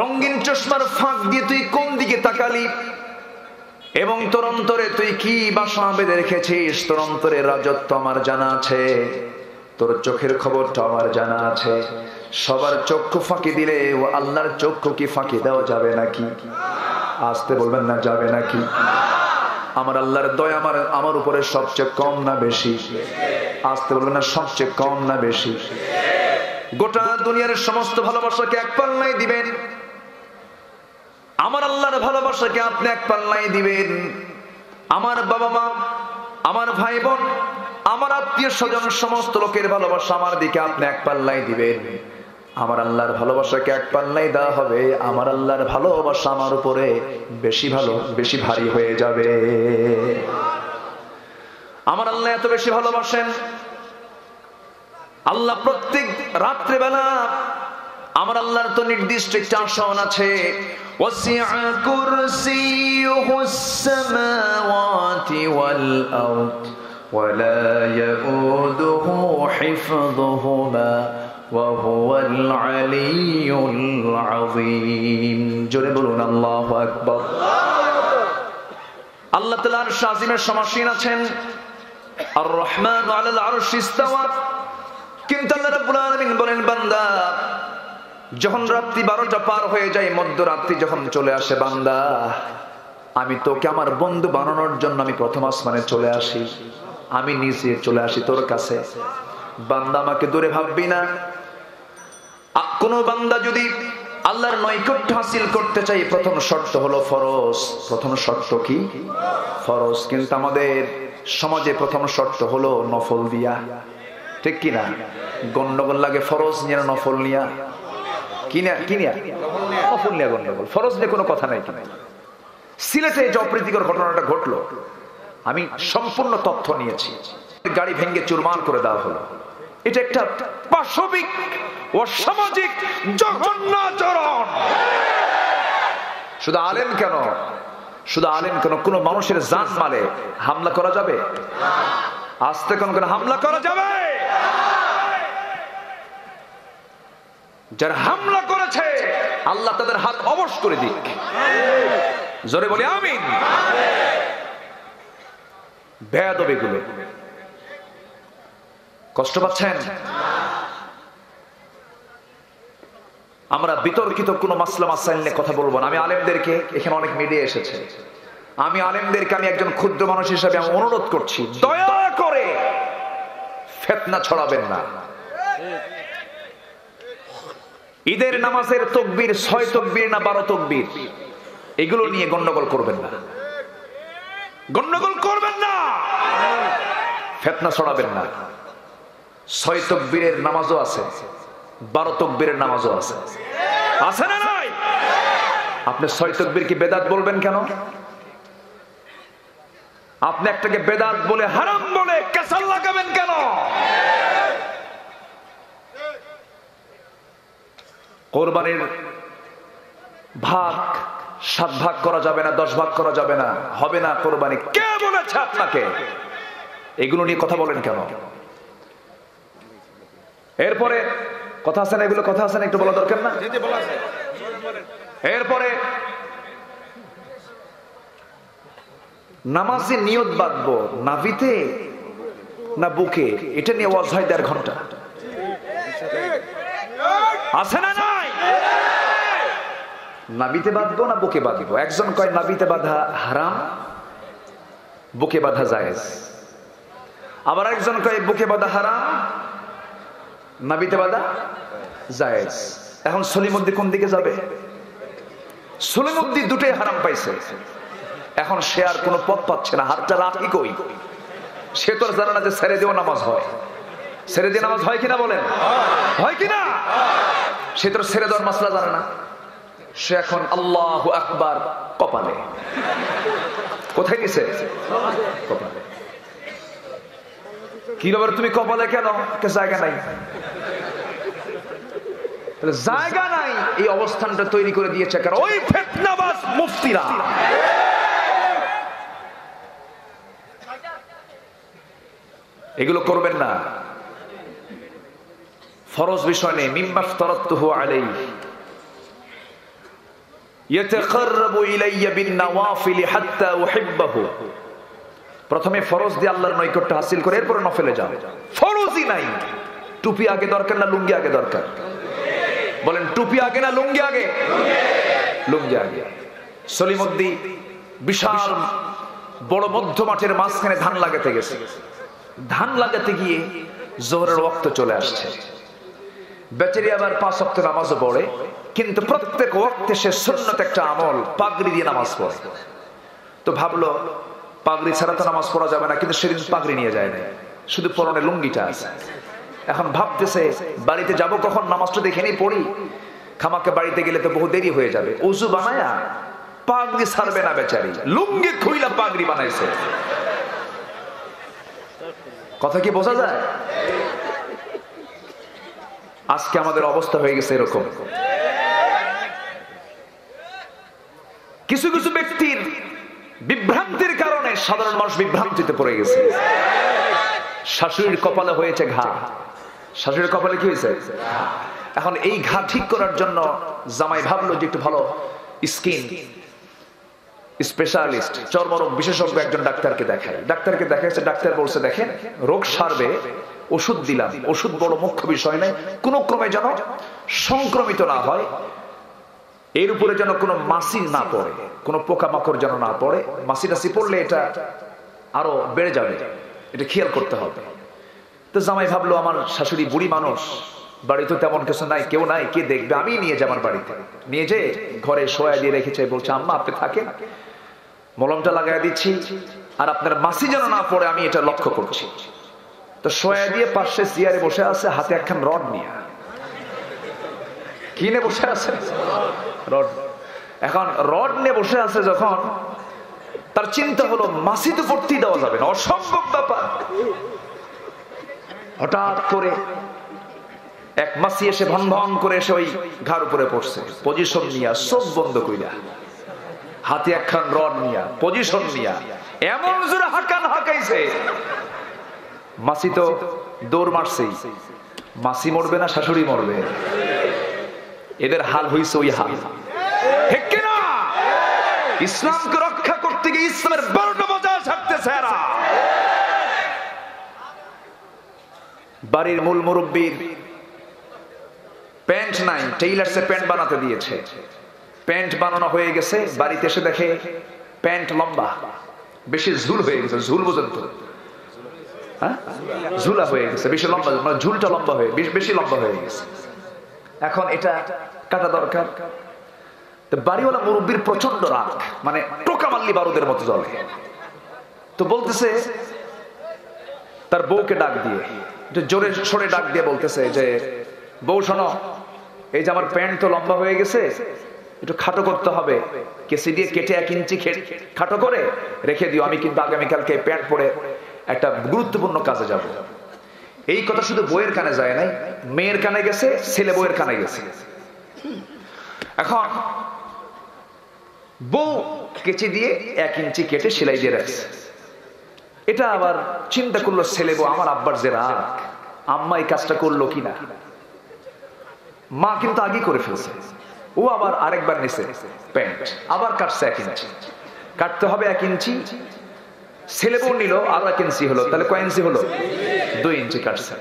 রঙিন চশমার ফাঁক দিয়ে তুই কোন দিকে তাকালি, এবং তোর অন্তরে তুই কি বাসা বেঁধে রেখেছিস, তোর অন্তরের রাজত্ব আমার জানা আছে, তোর চোখের খবরটা আমার জানা আছে। সবার চক্ষু ফাঁকি দিলে ও আল্লাহর চক্ষু কি ফাঁকি দেওয়া যাবে নাকি? আসতে বলবেন না, যাবে নাকি? আমার আল্লাহর দয়া আমার উপরে সবচেয়ে কম না বেশি? আসতে বলবেন না, সবচেয়ে কম না বেশি? গোটা দুনিয়ার সমস্ত ভালোবাসাকে এক পাল্লায় দিবেন, আমার আল্লাহর ভালোবাসাকে আপনি এক পাল্লায় দিবেন। আমার বাবা মা, আমার ভাই বোন, আমার আত্মীয় স্বজন, সমস্ত লোকের ভালোবাসা আমার দিকে আপনি এক পাল্লায় দিবেন। আমার আল্লাহর ভালোবাসাকে এক পাল্লায় দেওয়া হবে, আমার আল্লাহর ভালোবাসা আমার উপরে বেশি ভারী হয়ে যাবে। আমার আল্লাহ এত বেশি ভালোবাসেন, আল্লাহ প্রত্যেক রাত্রে বেলা, আমার আল্লাহর তো নির্দিষ্ট একটা আসন আছে। ওয়াসিআ কুরসিয়ুহুস সামাওয়াতি ওয়াল আরদ ওয়া লা ইয়াউদুহু হিফযুহুমা ওয়া হুয়াল আলিয়্যুল আযীম। জোরে বলুন আল্লাহু আকবার। আল্লাহ তাআলা আরশ আজিমের সমাসীন আছেন, আর রহমান আলাল আরশি ইস্তাওয়া। কিন্তু আল্লাহ রাব্বুল আলামিন বলেন, বান্দা, যখন রাত্রি 12টা পার হয়ে যায়, মধ্যরাত্রি যখন চলে আসে, বান্দা, আমি তোকে আমার বন্ধু বানানোর জন্য আমি প্রথম আসমানে চলে আসি, আমি নিজে চলে আসি তোর কাছে। বান্দা, আমাকে দূরে ভাববি না। কোন বান্দা যদি আল্লাহর নৈকট্য হাসিল করতে চাই, প্রথম শর্ত হলো ফরজ। প্রথম শর্ত কি? ফরজ। কিন্তু আমাদের সমাজে প্রথম শর্ত হলো নফল দিয়া, ঠিক কিনা? গন্ডগোল লাগে ফরজ নিয়ে নফল নিয়া, নফল নিয়ে গন্ডগোল, ফরজ নিয়ে কোনো কথা নাই। কিনা সিলেটে যে অপ্রীতিকর ঘটনাটা ঘটলো, আমি সম্পূর্ণ তথ্য নিয়েছি। গাড়ি ভেঙে চুরমার করে দেওয়া হলো। এটা একটা পাশবিক ও সামাজিক জঘন্য আচরণ। শুধু আলেম কেন, শুধু আলেম কেন, কোন মানুষের জান মালে হামলা করা যাবে? আস্তে কোন হামলা করা যাবে? যারা হামলা করেছে আল্লাহ তাদের হাত অবশ করে দিক। জোরে বলি আমিন। বেয়াদবি গুলো, কষ্ট পাচ্ছেন? আমরা বিতর্কিত কোন মাসলা মাসাইল নিয়ে কথা বলবো না। আমি আলেমদেরকে, এখানে অনেক মিডিয়া এসেছে, আমি আলেমদেরকে, আমি একজন ক্ষুদ্র মানুষ হিসেবে আমি অনুরোধ করছি, দয়া করে ফিতনা ছড়াবেন না। ঈদের নামাজের তাকবীর 6 তাকবীর না 12 তাকবীর, এগুলো নিয়ে গন্ডগোল করবেন না, গন্ডগোল করবেন না, ফিতনা ছড়াবেন না। 6 তাকবীরের নামাজও আছে, 12 তাকবীরের নামাজও আছে, আছে না নাই? আপনি 6 তাকবীর কি বেদাত বলবেন কেন? আপনি একটাকে বেদাত বলে, হারাম বলে কেসাল লাগাবেন কেন? কোরবানির ভাগ 7 ভাগ করা যাবে না, 10 ভাগ করা যাবে না, হবে না কোরবানি, কে বলেছে আপনাকে? এগুলো নিয়ে কথা বলেন কেন? এরপরে কথা আছে না, এগুলো কথা আছে না, একটু বলা দরকার না? এরপরে নামাজে নিয়ত বাঁধবো নাভিতে না বুকে, এটা নিয়ে ওয়াজ হয় 1.5 ঘন্টা, আছে না নাই? নাভিতে বাঁধবো না বুকে বাঁধবো? একজন কয় নাভিতে বাঁধা হারাম, বুকে বাঁধা জায়েজ। আবার একজন কয় বুকে বাঁধা হারাম, নাভিতে বাঁধা জায়েজ। এখন সলিমুদ্দি কোন দিকে যাবে? সলিমুদ্দি দুটোই হারাম পাইছে, এখন সে আর কোনো পথ পাচ্ছে না, হাতটা রাখি কই? সে তো জানে না যে ছেড়ে দিয়েও নামাজ হয়। ছেড়ে দিয়ে নামাজ হয় কিনা বলেন? হয় কিনা? সে তো ছেড়ে দেওয়ার মাসলা জানে না। সে এখন আল্লাহু আকবার কপালে। কোথায় গেছে? কপালে। কি ব্যাপার, তুমি কপালে কেন? জায়গা নাই। জায়গা নাই, এই অবস্থানটা তৈরি করে দিয়েছে কারণ ওই ফিতনাবাজ মুফতিরা। এগুলো করবেন না। ফরজ বিষয় নেই। মিম্মা ফতারাতুহু আলাইহি ইয়াতাকাররাবু ইলাইয়া বিন-নওয়াফিল হাত্তা উহিব্বাহু। প্রথমে ফরজ দিয়ে আল্লাহর নৈকট্য হাসিল করে এরপর নফলে যাও। ফরজই নাই, টুপি আগে দরকার না লুঙ্গি আগে দরকার? বলেন টুপি আগে না লুঙ্গি আগে? লুঙ্গি আগে। সলিমুদ্দি বিশাল বড় মধ্য মাঠের মাঝখানে ধান লাগাতে গেছে। ধান লাগাতে গিয়ে জোহরের ওয়াক্ত চলে আসছে। বেচারি আবার 5 ওয়াক্ত নামাজও পড়ে, কিন্তু প্রত্যেক ওয়াক্তে সে সুন্নত একটা আমল পাগড়ি দিয়ে নামাজ পড়ে। তো ভাবলো পাগড়ি ছাড়া তো নামাজ পড়া যাবে না, কিন্তু সেদিন পাগড়ি নিয়ে যায় না, শুধু পরনে লুঙ্গিটা আছে। এখন ভাবতেছে বাড়িতে যাব কখন, নামাজটা দেখে নিই পড়ি, খামাকে বাড়িতে গেলে তো বহু দেরি হয়ে যাবে। ওযু বানায়া পাগড়ি ছাড়বে না বেচারি, লুঙ্গি খুইলা পাগড়ি বানাইছে। কথা কি বোঝা যায়? আজকে আমাদের অবস্থা হয়ে গেছে এরকম। কিছু কিছু ব্যক্তির বিভ্রান্তির কারণে সাধারণ মানুষ বিভ্রান্তিতে পড়ে গেছে। শাশুড়ির কপালে হয়েছে ঘা। শাশুড়ির কপালে কি হয়েছে? এখন এই ঘা ঠিক করার জন্য জামাই ভাবলো যে একটু ভালো স্কিন স্পেশালিস্ট, চর্মরোগ বিশেষজ্ঞ একজন ডাক্তারকে দেখায়। ডাক্তারকে দেখাইছে, ডাক্তার বলছে দেখেন রোগ সারবে, ওষুধ দিলাম, ওষুধ বড় মুখ্য বিষয় নাই, কোন ক্রমে যেন সংক্রমিত না হয়, এর উপরে যেন কোনো মাছি না পড়ে, কোনো পোকামাকড় যেন না পড়ে। মাছি টাছি পড়লে এটা আরো বেড়ে যাবে, এটা খেয়াল করতে হবে। তো জামাই ভাবলো আমার শাশুড়ি বুড়ি মানুষ, বাড়িতে তেমন কিছু নাই, কেউ নাই, কে দেখবে, আমি নিয়ে যাবার বাড়িতে নিয়ে যে ঘরে শোয়া দিয়ে রেখেছে। বলছে আম্মা আপনি থাকেন, মলমটা লাগাই দিচ্ছি, আর আপনার মাছি যেন না পড়ে আমি এটা লক্ষ্য করছি। তো শোয়া দিয়ে পাশে চেয়ারে বসে আছে, হাতে একখান রড নিয়ে। কি নিয়ে বসে আছে? রড। এখন রড নিয়ে বসে আছে যখন, তার চিন্তা হলো মাছি তো পড়তেই দেওয়া যাবে না, অসম্ভব ব্যাপার। হঠাৎ করে এক মাছি এসে ভন ভন করে এসে ওই ঘাড় উপরে পড়ছে, পজিশন নিয়ে চোখ বন্ধ কইরা। হাতে একখান রড নিয়া পজিশন নিয়া এমন জোরে হাঁকান হাঁকাইছে, মাসি তো দৌড় মারছেই। মাসি মরবে না শাশুড়ি মরবে? এদের হাল হইছে ওই হাল, ঠিক কিনা? ইসলামকে রক্ষা করতে গিয়ে ইসলামের 12টা বাজার ছাড়তেছে এরা। বাড়ির মূল মুরব্বীর প্যান্ট নাই, টেইলার্সে প্যান্ট বানাতে দিয়েছে। প্যান্ট বানানো হয়ে গেছে, বাড়িতে এসে দেখে প্যান্ট লম্বা, বেশি ঝুল হয়ে গেছে। ঝুল বোঝেন তো? হ্যাঁ, ঝুলা হয়ে গেছে, বেশি লম্বা, মানে ঝুলটা লম্বা হয়ে বেশি লম্বা হয়ে গেছে। এখন এটা কাটা দরকার। বাড়িওয়ালা মুরব্বীর প্রচন্ড রাগ, মানে টোকা মারলি বারুদের মতো জ্বলে। তো বলতেছে তার বউকে ডাক দিয়ে, জোরে সরে ডাক দিয়ে বলতেছে যে, বউ শোনো, এই যে আমার প্যান্ট তো লম্বা হয়ে গেছে, একটু খাটো করতে হবে, কেসি দিয়ে কেটে 1 ইঞ্চি খাটো করে রেখে দিও, আমি কিন্তু আগামীকালকে প্যান্ট পরে একটা গুরুত্বপূর্ণ কাজে যাব। এই কথা শুধু বউয়ের কানে যায় নাই, মেয়ের কানে গেছে, ছেলে বউয়ের কানে গেছে। এখন বউ কেচি দিয়ে 1 ইঞ্চি কেটে সেলাই দিয়ে রাখছে। এটা আবার চিন্তা করলো ছেলে বউ, আমার আব্বার যে রাগ, আম্মা এই কাজটা করলো কিনা। মা কিন্তু আগে করে ফেলছে, ও আবার আরেকবার নিছে প্যান্ট, আবার কাটছে 1 ইঞ্চি, কাটতে হবে 1 ইঞ্চি। ছেলে বউ নিল আরো 1 ইঞ্চি হলো, তাহলে কয় ইঞ্চি হলো? 2 ইঞ্চি কাটছে।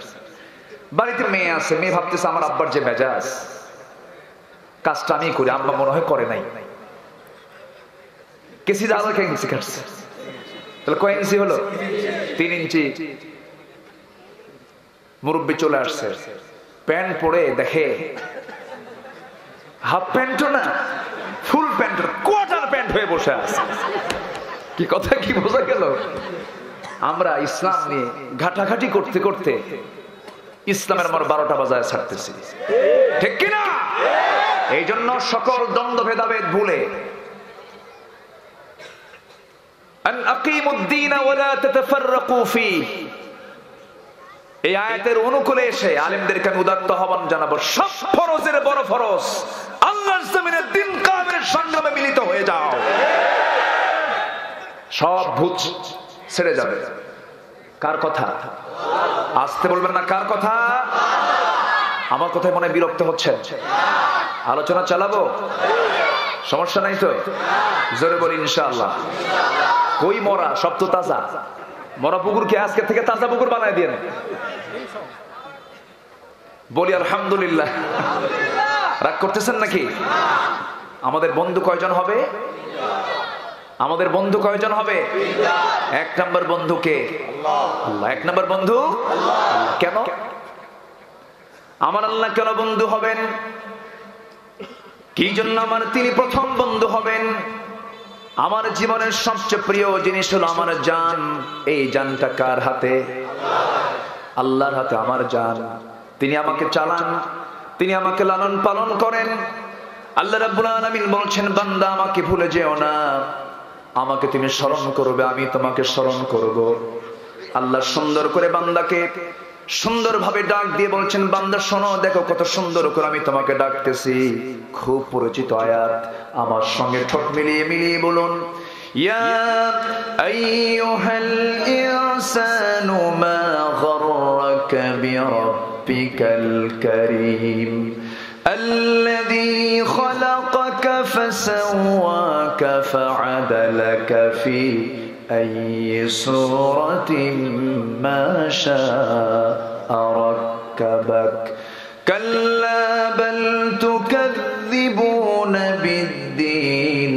বাড়িতে মেয়ে আছে, মেয়ে ভাবতেছে আমার আব্বার যে মেজাজ, কাজটা আমি করি, আম্মা মনে হয় করে নাই, কেসি আরো 1 ইঞ্চি কাটছে, তাহলে কয় ইঞ্চি হলো? 3 ইঞ্চি। মুরব্বী চলে আসছে, প্যান্ট পরে দেখে হাফ প্যান্টও না, ফুল প্যান্ট, কোয়ার্টার প্যান্ট হয়ে বসে আছে। কি কথা, কি বোঝা গেল? আমরা ইসলাম নিয়ে ঘাটাঘাটি করতে করতে ইসলামের আমার 12টা বাজায় ছাড়তেছি, ঠিক কিনা? এই জন্য সকল দ্বন্দ্ব ভেদাভেদ ভুলে আন আকিমুদ্দীন ওয়া লা তাতাফাররাকু ফীহি, এই আয়াতের অনুকূলে এসে আলেমদেরকে আমি উদাত্ত আহ্বান জানাবো, সব ফরজের বড় ফরজ আল্লাহর জমিনে দিন কায়েমের সংগ্রামে মিলিত হয়ে যাও, সব ভূত ছেড়ে যাবে। কার কথা? আসতে বলবেন না, কার কথা? আমার কথায় মনে বিরক্ত হচ্ছেন? আলোচনা চালাবো, সমস্যা নাই তো? জোরে বলি ইনশাআল্লাহ। কই মরা, সব তো তাজা। মরা পুকুরকে আজকে থেকে তাজা পুকুর বানায় দিয়ে বলি আলহামদুলিল্লাহ। রাগ করতেছেন নাকি? আমাদের বন্ধু কয়জন হবে? আমাদের বন্ধু কয়জন হবে? 1 নম্বর বন্ধু কে? আল্লাহ। 1 নম্বর বন্ধু আল্লাহ। কেন আমার আল্লাহ কেন বন্ধু হবেন? কি জন্য আমার তিনি প্রথম বন্ধু হবেন? আমার জীবনের সবচেয়ে প্রিয় জিনিস হলো আমার জান। এই জানটা কার হাতে? আল্লাহর হাতে আমার জান। তিনি আমাকে চালান, তিনি আমাকে লালন পালন করেন। আল্লাহ রাব্বুল আলামিন বলছেন, বান্দা আমাকে ভুলে যেও না, আমাকে তুমি স্মরণ করবে, আমি তোমাকে স্মরণ করব। আল্লাহ সুন্দর করে বান্দাকে সুন্দরভাবে ডাক দিয়ে বলছেন, বান্দা শোনো, দেখো কত সুন্দর করে আমি তোমাকে ডাকতেছি। খুব পরিচিত আয়াত, আমার সঙ্গে ঠোঁট মিলিয়ে মিলিয়ে বলুন, ইয়া আইয়ুহাল ইনসানু মা গাররাকা বিরাব্বিকাল কারীম الذي خلقك فسواك فعدلك في أي صورة ما شاء ركبك كلا بل تكذبون بالدين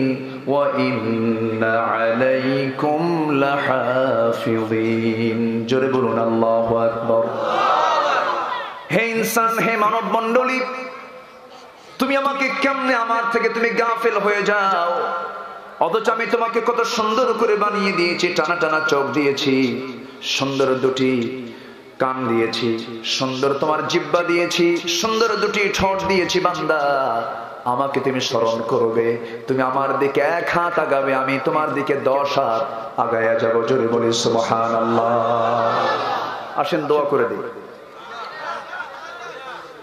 وإن عليكم لحافظين جربون الله أكبر হে ইনসান, হে মানব মণ্ডলী, তুমি আমাকে কেমনে আমার থেকে তুমি গাফেল হয়ে যাও, অথচ আমি তোমাকে কত সুন্দর করে বানিয়ে দিয়েছি। টানা টানা চোখ দিয়েছি, সুন্দর 2টি কান দিয়েছি, সুন্দর তোমার জিহ্বা দিয়েছি, সুন্দর 2টি ঠোঁট দিয়েছি। বান্দা আমাকে তুমি স্মরণ করবে, তুমি আমার দিকে 1 হাত আগাবে, আমি তোমার দিকে 10 হাত আগায়া যাব। জোরে বলি সুবহানাল্লাহ। আসেন দোয়া করে দিই।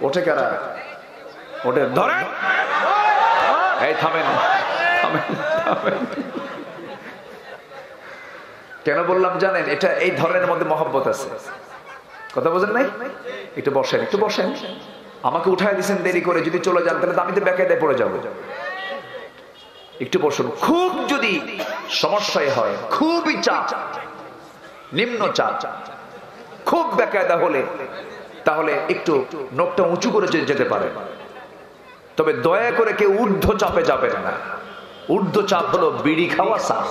ওঠে কারা? ওঠে, ধরেন, এই থামেন, কেন বললাম জানেন? এটা এই ধরনের মধ্যে মহব্বত আছে। কথা বোঝেন নাই? একটু বসেন, একটু বসেন। আমাকে উঠায় দিচ্ছেন দেরি করে, যদি চলে যান তাহলে আমি তো বেকায়দায় পড়ে যাবো। একটু বসুন। খুব যদি সমস্যায় হয়, খুবই চাপ, নিম্ন চাপ, খুব বেকায়দা হলে তাহলে একটু নখটা উঁচু করে যেতে পারে। তবে দয়া করে কেউ ঊর্ধ্ব চাপে যাবেন না। ঊর্ধ্ব চাপ হলো বিড়ি খাওয়া চাপ।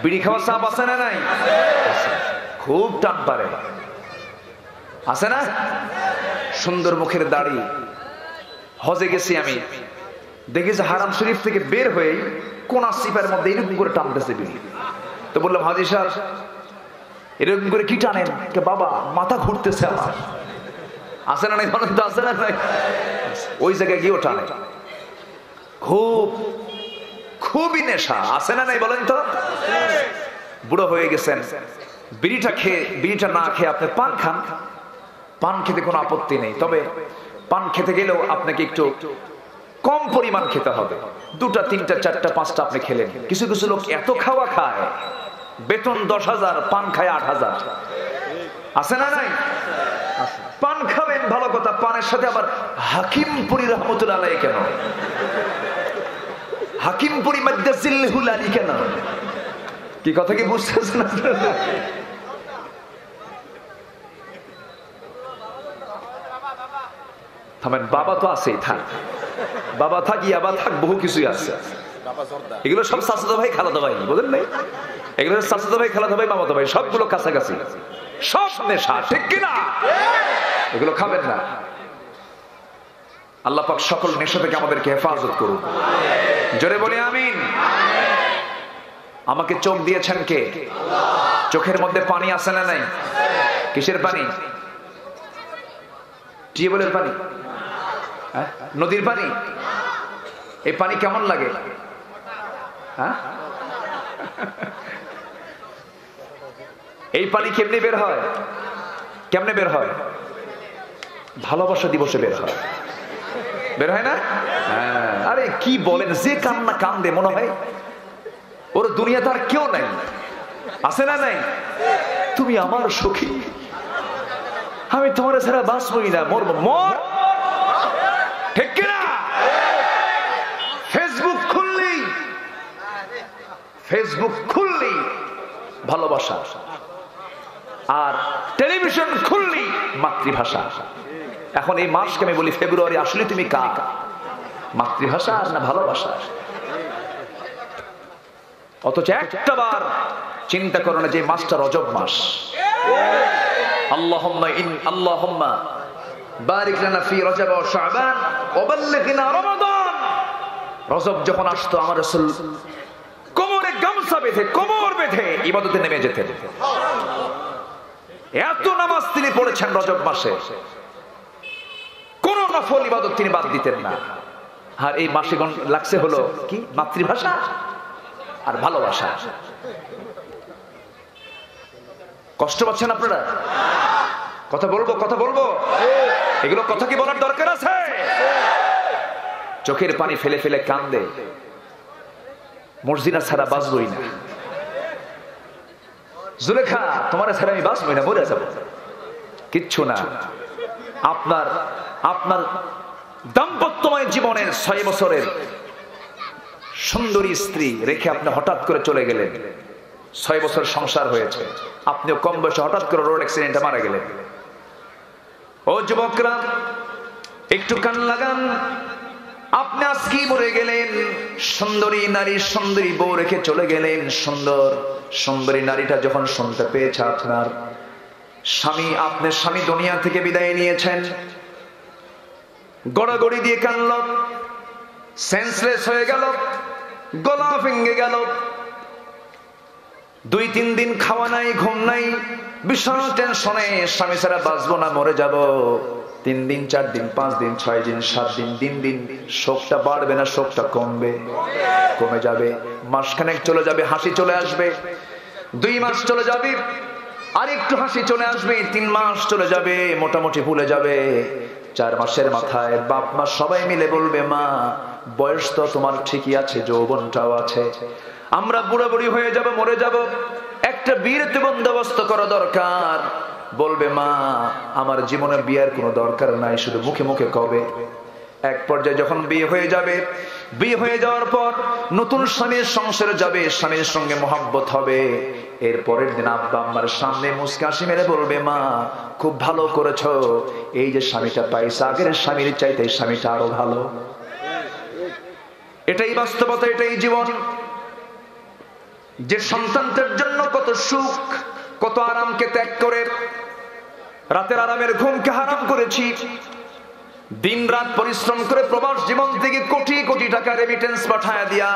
বিড়ি খাওয়া চাপ আছে না নাই? খুব টান পারে, আছে না? সুন্দর মুখের দাড়ি। হজে গেছি আমি, দেখেছি হারাম শরীফ থেকে বের হয়ে কোন সিপার মধ্যে এরকম করে টানতেছে বিড়ি। তো বললাম, হাজি সাহেব এরকম করে কি টানেন? বাবা মাথা ঘুরতেছে আমার। আছে না নাই বলেন তো? আছে না নাই? ওই জায়গায় গিয়েও টানে। খুবই নেশা, আছে না নাই বলেন তো? বুড়ো হয়ে গেছেন, বিড়িটা না খেয়ে আপনি পান খান। পান খেতে কোনো আপত্তি নেই, তবে পান খেতে গেলেও আপনাকে একটু কম পরিমাণ খেতে হবে। 2টা 3টা 4টা 5টা আপনি খেলেন। কিছু কিছু লোক এত খাওয়া খায়, বেতন 10,000, পান খায় 8,000। আছে না নাই? পান খাবেন ভালো কথা, পানের সাথে আবার হাকিমপুরি রহমতুল্লাহ আলাইহি কেন? হাকিমপুরি মাদ্দাজিল্লাহুল আলী কেন? কি কথা কি বুঝতেছেন? থামেন, বাবা তো আছেই, থাক বাবা, থাক ইয়াবা থাক, বহু কিছুই আছে। এগুলো সব চাচাতো ভাই খালাতো ভাই, বুঝলেন নাই? এগুলো চাচাতো ভাই খালাতো ভাই মামাতো ভাই, সবগুলো কাছাকাছি, সব নেশা, ঠিক কিনা? এগুলো খাবেন না। আল্লাহ পাক সকল নেশা থেকে আমাদেরকে হেফাজত করুন। জোরে বলি আমিন। আমাকে চোখ দিয়েছেন কে? চোখের মধ্যে পানি আছে না নাই? কিসের পানি? টিউবওয়েলের পানি? নদীর পানি? এই পানি কেমন লাগে? এই পানি কেমনে বের হয়? কেমনে বের হয়? ভালোবাসা দিবসে বের হয়। বের হয় না? আরে কি বলেন, যে কান্না কান্দে মনে হয় ওর দুনিয়াতে আর কেউ নাই। আছে না নাই? তুমি আমার সখী, আমি তোমার ছাড়া বাঁচবই না, মরবো, মর। ঠিক কিনা? ফেসবুক খুললেই ভালোবাসা, আর টেলিভিশন খুললেই মাতৃভাষা। এখন এই মাসকে আমি বলি ফেব্রুয়ারি, আসলে তুমি কার? মাতৃভাষা না ভালোবাসা? অথচ একটা বার চিন্তা করো না যে মাসটা রজব মাস। আল্লাহুম্মা বারিক লানা ফি রজব ওয়া শাবান ওয়া বাল্লিগনা রমাদান। রজব যখন আসতো আমার রাসূল কোমরে গামছা বেঁধে, কোমর বেঁধে ইবাদতে নেমে যেতেন। এত নামাজ তিনি পড়েছেন রজব মাসে, কোন নফল ইবাদত তিনি বাদ দিতেন না। আর এই মাসে লাগছে হলো কি? মাতৃভাষা আর ভালোবাসা। কষ্ট পাচ্ছেন আপনারা? কথা বলবো। এগুলো কথা কি বলার দরকার আছে? চোখের পানি ফেলে ফেলে কান্দে, মর্জিনা ছাড়া বাঁচবই না। জুলেখা, তোমার ছাড়া আমি বাঁচবই না, মরে যাবো। কিচ্ছু না। আপনার দাম্পত্যময় জীবনের 6 বছরের সুন্দরী স্ত্রী রেখে আপনি হঠাৎ করে চলে গেলেন। 6 বছর সংসার হয়েছে, আপনিও কম বয়সে হঠাৎ করে রোড অ্যাক্সিডেন্টে মারা গেলেন। ও যুবকরা, একটু কান লাগান। আপনি আজকে মরে গেলেন, সুন্দরী নারী, সুন্দরী বউ রেখে চলে গেলেন। সুন্দরী নারীটা যখন শুনতে পেয়েছে আপনার স্বামী দুনিয়া থেকে বিদায় নিয়েছেন, গড়াগড়ি দিয়ে কানল, সেন্সলেস হয়ে গেল, গলা ভেঙে গেল। 2-3 দিন খাওয়া নাই, ঘুম নাই, বিশাল টেনশনে, স্বামী ছাড়া বাঁচবো না, মরে যাব। 3 দিন, 4 দিন, 5 দিন, 6 দিন, 7 দিন, দিন দিন শোকটা বাড়বে না, শোকটা কমে যাবে। মাসখানেক চলে যাবে, হাসি চলে আসবে। 2 মাস চলে যাবে, আরেকটু হাসি চলে আসবে। 3 মাস চলে যাবে, মোটামুটি ভুলে যাবে। 4 মাসের মাথায় বাপ মা সবাই মিলে বলবে, মা বয়স তো তোমার ঠিকই আছে, যৌবনটাও আছে, আমরা বুড়া বুড়ি হয়ে যাব, মরে যাব, একটা বিয়েতে বন্দোবস্ত করা দরকার। বলবে মা আমার জীবনে বিয়ের কোনো দরকার নাই, শুধু মুখে মুখে কবে। এক পর্যায়ে যখন বিয়ে হয়ে যাবে, বিয়ে হয়ে যাওয়ার পর নতুন স্বামীর সংসারে যাবে, স্বামীর সঙ্গে মহব্বত হবে, এর পরের দিন আব্বা আম্মার সামনে মুস্কি হাসি মেরে বলবে মা খুব ভালো করেছো, এই যে স্বামীটা পাইছে আগের স্বামীর চাইতে এই স্বামীটা আরো ভালো। এটাই বাস্তবতা, এটাই জীবন। যে সন্তানটার জন্য কত সুখ, কত আরামকে ত্যাগ করে, রাতের আরামের ঘুমকে হারাম করেছি, দিন রাত পরিশ্রম করে প্রবাস জীবন থেকে কোটি কোটি টাকা রেমিটেন্স পাঠায় দিয়া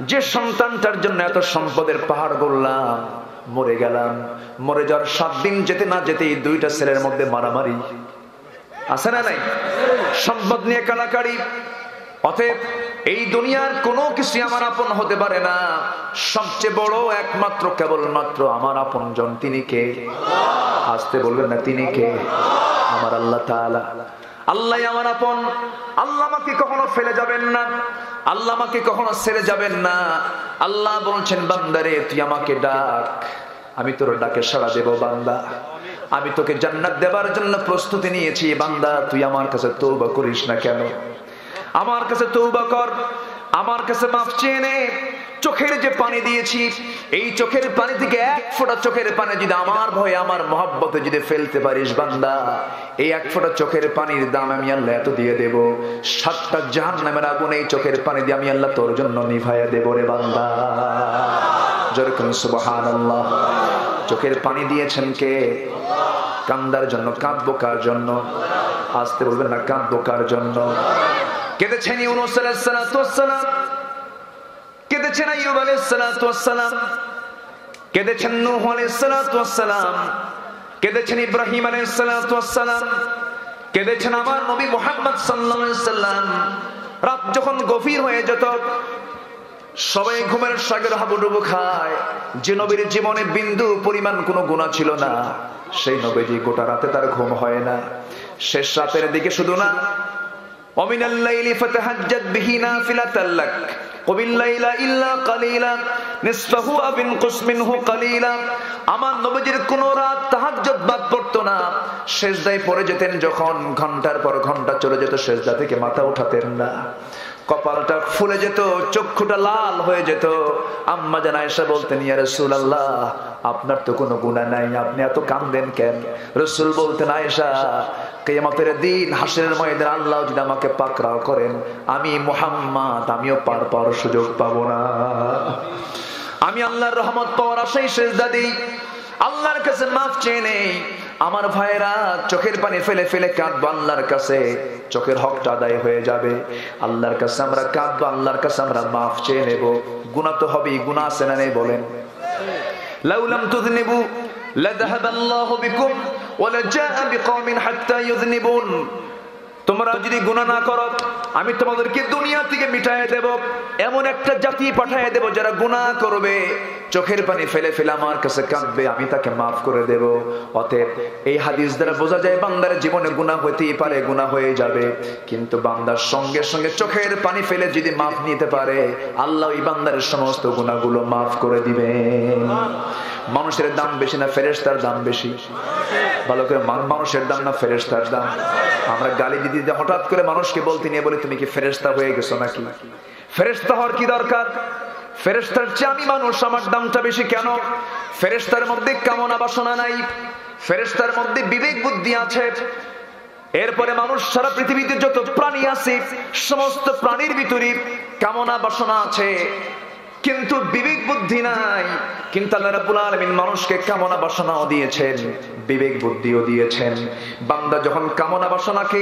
যে সন্তানটার জন্য এত সম্পদের পাহাড় গড়লাম, মরে গেলাম, মরে যাওয়ার 7 দিন যেতে না যেতেই 2টা ছেলের মধ্যে মারামারি, আছে না নাই? সম্পদ নিয়ে কাড়াকাড়ি। অতএব এই দুনিয়ার কোনো কিছু আমার আপন হতে পারে না, সবচেয়ে বড় একমাত্র কেবলমাত্র আমার আপনজন, তিনি কে? আসতে বলবেন না, তিনি কে? আমার আল্লাহ তাআলা। আল্লাহ আমার আপন। আল্লাহ আমাকে কখনো ফেলে যাবেন না, আল্লাহ আমাকে কখনো ছেড়ে যাবেন না। আল্লাহ বলছেন বান্দারে তুই আমাকে ডাক, আমি তোর ডাকে সাড়া দেব বান্দা, আমি তোকে জান্নাত দেবার জন্য প্রস্তুতি নিয়েছি বান্দা, তুই আমার কাছে তওবা করিস না কেন? আমার কাছে তওবা কর, আমার কাছে মাফ চেয়ে নে। চোখের যে পানি দিয়েছি, এই চোখের পানি থেকে 1 ফোঁটা চোখের পানি যদি আমার ভয়ে আমার মহব্বতে যদি ফেলতে পারিস বান্দা, এই 1 ফোঁটা চোখের পানির দাম আমি আল্লাহ এত দিয়ে দেব, 7টা জাহান্নামের আগুন এই চোখের পানি দিয়ে আমি আল্লাহ তোর জন্য নিভাইয়া দেব রে বান্দা। জোরে করুন সুবহানাল্লাহ। চোখের পানি দিয়েছেন কে? কান্দার জন্য। কাঁদবো কার জন্য? আসতে বলবেন না, কাঁদবো কার জন্য? কেঁদেছেন ইউনূস আলাইহিস সালাতু ওয়াস সালাম, কেঁদেছেন আইয়ুব আলাইহিস সালাতু ওয়াস সালাম, কেঁদেছেন নূহ আলাইহিস সালাতু ওয়াস সালাম, কেঁদেছেন ইব্রাহিম আলাইহিস সালাতু ওয়াস সালাম, কেঁদেছেন আমার নবী মুহাম্মদ সাল্লাল্লাহু আলাইহি সাল্লাম। রাত যখন গভীর হয়ে যেত, সবাই ঘুমের সাগর হাবুডুবু খায়, যে নবীর জীবনে বিন্দু পরিমাণ কোনো গুনাহ ছিল না, সেই নবীজি গোটা রাতে তার ঘুম হয় না। শেষ রাতের দিকে শুধু না, ومن الليل فتهجد به نافلة لك ومن الليل إلا قليلا نصفه أو انقص منه قليلا। আমার নবীজির কোন রাত তাহাজ্জুদ বাদ পড়তো না, সিজদায় পড়ে যেতেন যখন, ঘন্টার পর ঘন্টা চলে যেত, সিজদা থেকে মাথা উঠাতেন না, কপালটা ফুলে যেত, চক্ষুটা লাল হয়ে যেত। আম্মা জান আয়েশা বলতেন ইয়া রাসূলুল্লাহ আপনার তো কোনো গুনাহ নাই, আপনি এত কাঁদেন কেন? রাসূল বলতেন আয়েশা কিয়ামতের দিন হাসরের ময়দানে আল্লাহ যদি আমাকে পাকড়াও করেন, আমি মুহাম্মদ আমিও পার সুযোগ পাবো না। আমি আল্লাহর রহমত পাওয়ার আশায় সিজদা দেই, আল্লাহর কাছে মাফ চেয়ে নেই। আমার ভাইরা চোখের পানি ফেলে ফেলে কাঁদবো আল্লাহর কাছে, চোখের হকটা আদায় হয়ে যাবে। আল্লাহর কাছে আমরা কাঁদবো, আল্লাহর কাছে আমরা মাফ চেয়ে নেব। গুনাহ তো হবেই, গুনাহ আছে না নেই বলেন? লাউলাম তুযনিবু লাযাহাবাল্লাহু বিকুম ওয়া লাজাআ বিকওমিন হাত্তা ইউযনিবুন। তোমরা যদি গুনাহ না করো আমি তোমাদেরকে দুনিয়া থেকে মিটায়ে দেব, এমন একটা জাতি পাঠিয়ে দেব যারা গুনাহ করবে, চোখের পানি ফেলে ফেলে আমার কাছে কাঁদবে, আমি তাকে মাফ করে দেব। অতএব এই হাদিস দ্বারা বোঝা যায় বান্দার জীবনে গুনাহ হতেই পারে, গুনাহ হয়ে যাবে, কিন্তু বান্দার সঙ্গে সঙ্গে চোখের পানি ফেলে যদি মাফ নিতে পারে, আল্লাহ ওই বান্দার সমস্ত গুনাহগুলো মাফ করে দিবেন। মানুষের দাম বেশি না ফেরেশতার দাম বেশি? ভালো করে মানুষের দাম না ফেরেশতার দাম? আমরা গালি দিতে হঠাৎ করে মানুষকে বলতে নিয়ে বলি তুমি কি ফেরেশতা হয়ে গেছো নাকি? ফেরেশতা হওয়ার কি দরকার? ফেরেশতার চেয়ে আমি মানুষ, আমার দামটা বেশি কেন? ফেরেশতার মধ্যে কামনা বাসনা নাই, ফেরেশতার মধ্যে বিবেক বুদ্ধি আছে। এরপরে মানুষ সারা পৃথিবীতে যত প্রাণী আছে সমস্ত প্রাণীর ভিতরে কামনা বাসনা আছে, কিন্তু বিবেক বুদ্ধি নাই। কিন্তু আল্লাহ রাব্বুল আলামিন মানুষকে কামনা বাসনাও দিয়েছেন, বিবেক বুদ্ধিও দিয়েছেন। বান্দা যখন কামনা বাসনাকে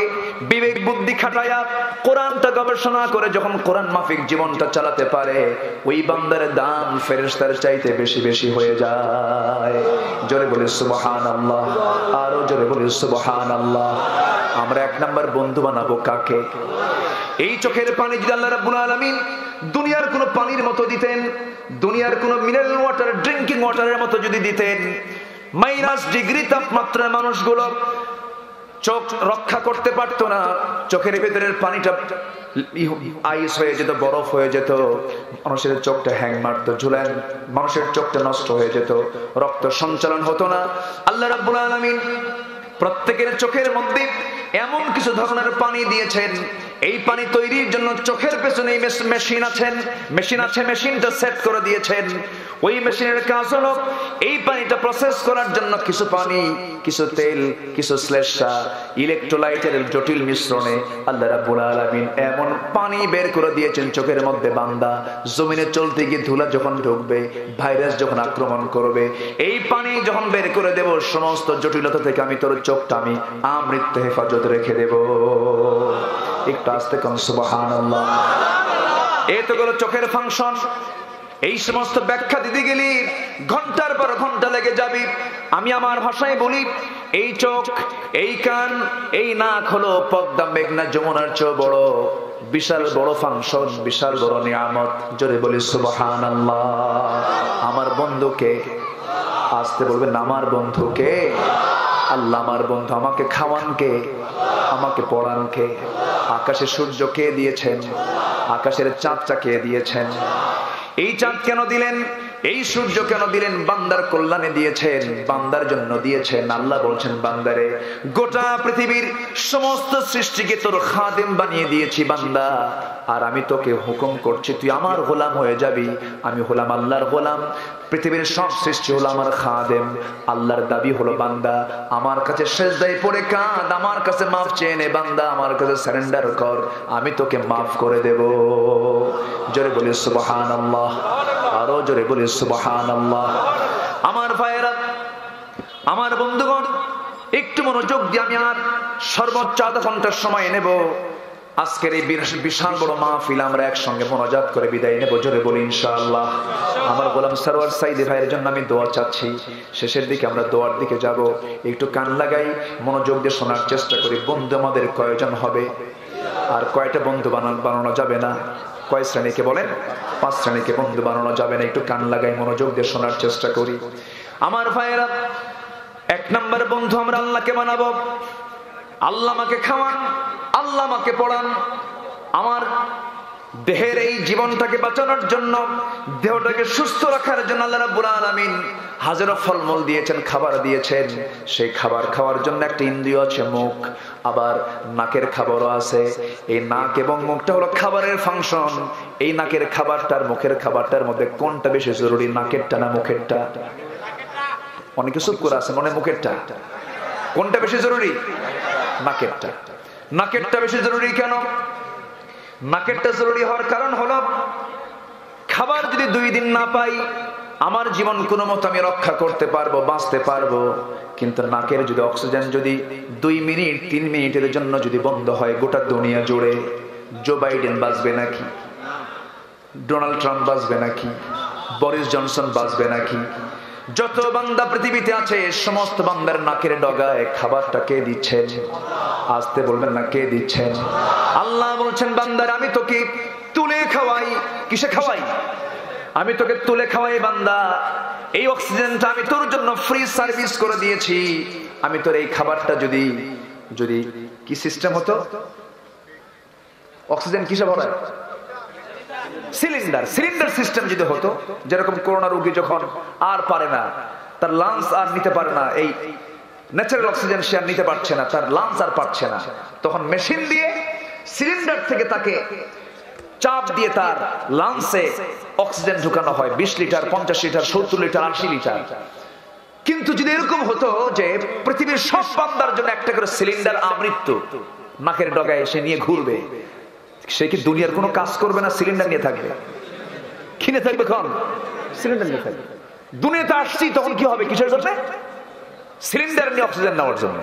বিবেক বুদ্ধি খাটায়া কোরআনটা গবেষণা করে যখন কোরআন মাফিক জীবনটা চালাতে পারে, ওই বান্দার দাম ফেরেশতার চাইতে বেশি বেশি হয়ে যায়। জোরে বলি সুবহানাল্লাহ, আরো জোরে বলি সুবহানাল্লাহ। আমরা 1 নাম্বার বন্ধু বানাবো কাকে? এই চোখের পানি যদি আল্লাহ রাব্বুল আলামিন দুনিয়ার কোন পানির মতো দিতেন, দুনিয়ার কোন মিনারেল ওয়াটার, ড্রিঙ্কিং ওয়াটারের মতো যদি দিতেন, -ডিগ্রি তাপমাত্রার মানুষগুলো চোখ রক্ষা করতে পারতো না, চোখের ভেতরের পানিটা আইস হয়ে যেত, বরফ হয়ে যেত, মানুষের চোখটা হ্যাং মারতো, ঝুলেন মানুষের চোখটা নষ্ট হয়ে যেত, রক্ত সঞ্চালন হতো না। আল্লাহ রাব্বুল আলামিন প্রত্যেকের চোখের মধ্যে এমন কিছু ধরনের পানি দিয়েছেন, এই পানি তৈরির জন্য চোখের পেছনে মেশিন আছে, মেশিনটা সেট করে দিয়েছেন। ওই মেশিনের কাজ হলো এই পানিটা প্রসেস করার জন্য কিছু পানি, কিছু তেল, কিছু শ্লেষ্মা, ইলেকট্রোলাইটের জটিল মিশ্রণে আল্লাহ রাব্বুল আলামিন এমন পানি বের করে দিয়েছেন চোখের মধ্যে। বান্দা জমিনে চলতে গিয়ে ধুলা যখন ঢুকবে, ভাইরাস যখন আক্রমণ করবে, এই পানি যখন বের করে দেব, সমস্ত জটিলতা থেকে আমি তোর চোখটা আমি আমৃত্যু হেফাজত রেখে দেব। একটু আস্তে কোন সুবহানাল্লাহ। এই তো গেল চোখের ফাংশন। এই সমস্ত ব্যাখ্যা দিতে গেলে ঘন্টার পর ঘন্টা লেগে যাবে। আমি আমার ভাষায় বলি, এই চোখ, এই কান, এই নাক হলো পদ্মা মেঘনা যমুনার চেয়ে বড়, বিশাল বড় ফাংশন, বিশাল বড় নিয়ামত। জোরে বলি সুবহানাল্লাহ। আমার বন্ধুকে আসতে বলবেন, আমার বন্ধুকে, আল্লাহ আমার বন্ধু। আমাকে খাওয়ান কে? আমাকে পড়ান কে? আকাশে সূর্য কে দিয়েছেন? আকাশের চাঁদটা কে দিয়েছেন? এই চাঁদ কেন দিলেন? এই সূর্য কেন দিলেন? বান্দার কল্যাণে দিয়েছেন, বান্দার জন্য দিয়েছেন। আল্লাহ বলছেন, বান্দারে গোটা পৃথিবীর সমস্ত সৃষ্টিকে তোর খাদেম বানিয়ে দিয়েছি বান্দা, আর আমি তোকে হুকুম করছি তুই আমার গোলাম হয়ে যাবি। আমি হলাম আল্লাহর গোলাম, পৃথিবীর সব সৃষ্টি হলো আমার খাদেম। আল্লাহর দাবি হলো, বান্দা আমার কাছে সেজদায় পড়ে কাঁদ, আমার কাছে মাফ চেয়ে নে বান্দা, আমার কাছে সারেন্ডার কর, আমি তোকে মাফ করে দেব। জোরে বলি সুবহানাল্লাহ, আরো জোরে বলি সুবহানাল্লাহ। আমার ভাইয়েরা, আমার বন্ধুগণ, একটু মনোযোগ দিয়ে আমি আর সর্বোচ্চ আধা ঘন্টার সময় নেব। আজকের এই বিশাল বড় মাহফিল আমরা একসঙ্গে মোনাজাত করে বিদায় নেব। জোরে বলি ইনশাআল্লাহ। আমার গোলাম সরওয়ার সাইদি ভাইয়ের জন্য আমি দোয়া চাচ্ছি। শেষের দিকে আমরা দোয়ার দিকে যাব, একটু কান লাগাই, মনোযোগ দিয়ে শোনার চেষ্টা করি। বন্ধু আমাদের কয়জন হবে, আর কয়টা বন্ধু বানানো যাবে না? কয় শ্রেণীকে বলেন? 5 শ্রেণীকে বন্ধু বানানো যাবে না। একটু কান লাগাই, মনোযোগ দিয়ে শোনার চেষ্টা করি। আমার ভাইয়েরা, 1 নম্বর বন্ধু আমরা আল্লাহকে বানাবো। আল্লাহ আমাকে খাওয়ান, আল্লাহ আমাকে পড়ান। আমার দেহের এই জীবনটাকে বাঁচানোর জন্য, দেহটাকে সুস্থ রাখার জন্য আল্লাহ রাব্বুল আলামিন হাজারো ফলমূল দিয়েছেন, খাবার দিয়েছেন। সেই খাবার খাওয়ার জন্য একটা ইন্দ্রিয় আছে মুখ, আবার নাকের খাবারও আছে। এই নাক এবং মুখটা হলো খাবারের ফাংশন। এই নাকের খাবারটার মুখের খাবারটার মধ্যে কোনটা বেশি জরুরি, নাকেরটা না মুখেরটা? অনেকে চুপ করে আছে, মনে মুখেরটা। কোনটা বেশি জরুরি? নাকেরটা। নাকেরটা বেশি জরুরি কেন? নাকেরটা জরুরি হওয়ার কারণ হলো, খাবার যদি 2 দিন না পাই, আমার জীবন কোনো মতো আমি রক্ষা করতে পারবো, বাঁচতে পারবো। কিন্তু নাকের যদি অক্সিজেন যদি 2 মিনিট 3 মিনিটের জন্য যদি বন্ধ হয়, গোটা দুনিয়া জুড়ে জো বাইডেন বাঁচবে নাকি? ডোনাল্ড ট্রাম্প বাঁচবে নাকি? বরিস জনসন বাঁচবে নাকি? যত বান্দা পৃথিবীতে আছে, সমস্ত বান্দার নাকের ডগায় খাবারটা কে দিচ্ছেন? আসতে বলবেন না, কে দিচ্ছেন? আল্লাহ বলছেন, বান্দার আমি তোকে তুলে খাওয়াই। কিসে খাওয়াই? আমি তোকে তুলে খাওয়াই বান্দা। এই অক্সিজেনটা আমি তোর জন্য ফ্রি সার্ভিস করে দিয়েছি। আমি তোর এই খাবারটা যদি কি সিস্টেম হতো, অক্সিজেন কিসে ভরায়? সিলিন্ডার সিস্টেম যদি হতো, যেরকম করোনা রোগী যখন আর পারে না, তার লাংস আর নিতে পারে না, এই ন্যাচারাল অক্সিজেন সে আর নিতে পারছে না, তার লাংস আর পারছে না, তখন মেশিন দিয়ে সিলিন্ডার থেকে তাকে চাপ দিয়ে তার লাংসে অক্সিজেন ঢুকানো হয়। 20 লিটার, 50 লিটার, 70 লিটার, 80 লিটার। কিন্তু যদি এরকম হতো যে পৃথিবীর সব বান্দার জন্য একটা করে সিলিন্ডার আমৃত্যু নাকের ডগায় এসে নিয়ে ঘুরবে, সে কি দুনিয়ার কোনো কাজ করবে না? সিলিন্ডার নিয়ে থাকবে। কিনে থাকবে কখন? সিলিন্ডার নিয়ে থাকবে। দুনিয়াতে আসছি তখন কি হবে? কিসের জন্য? সিলিন্ডার নিয়ে অক্সিজেন নেওয়ার জন্য।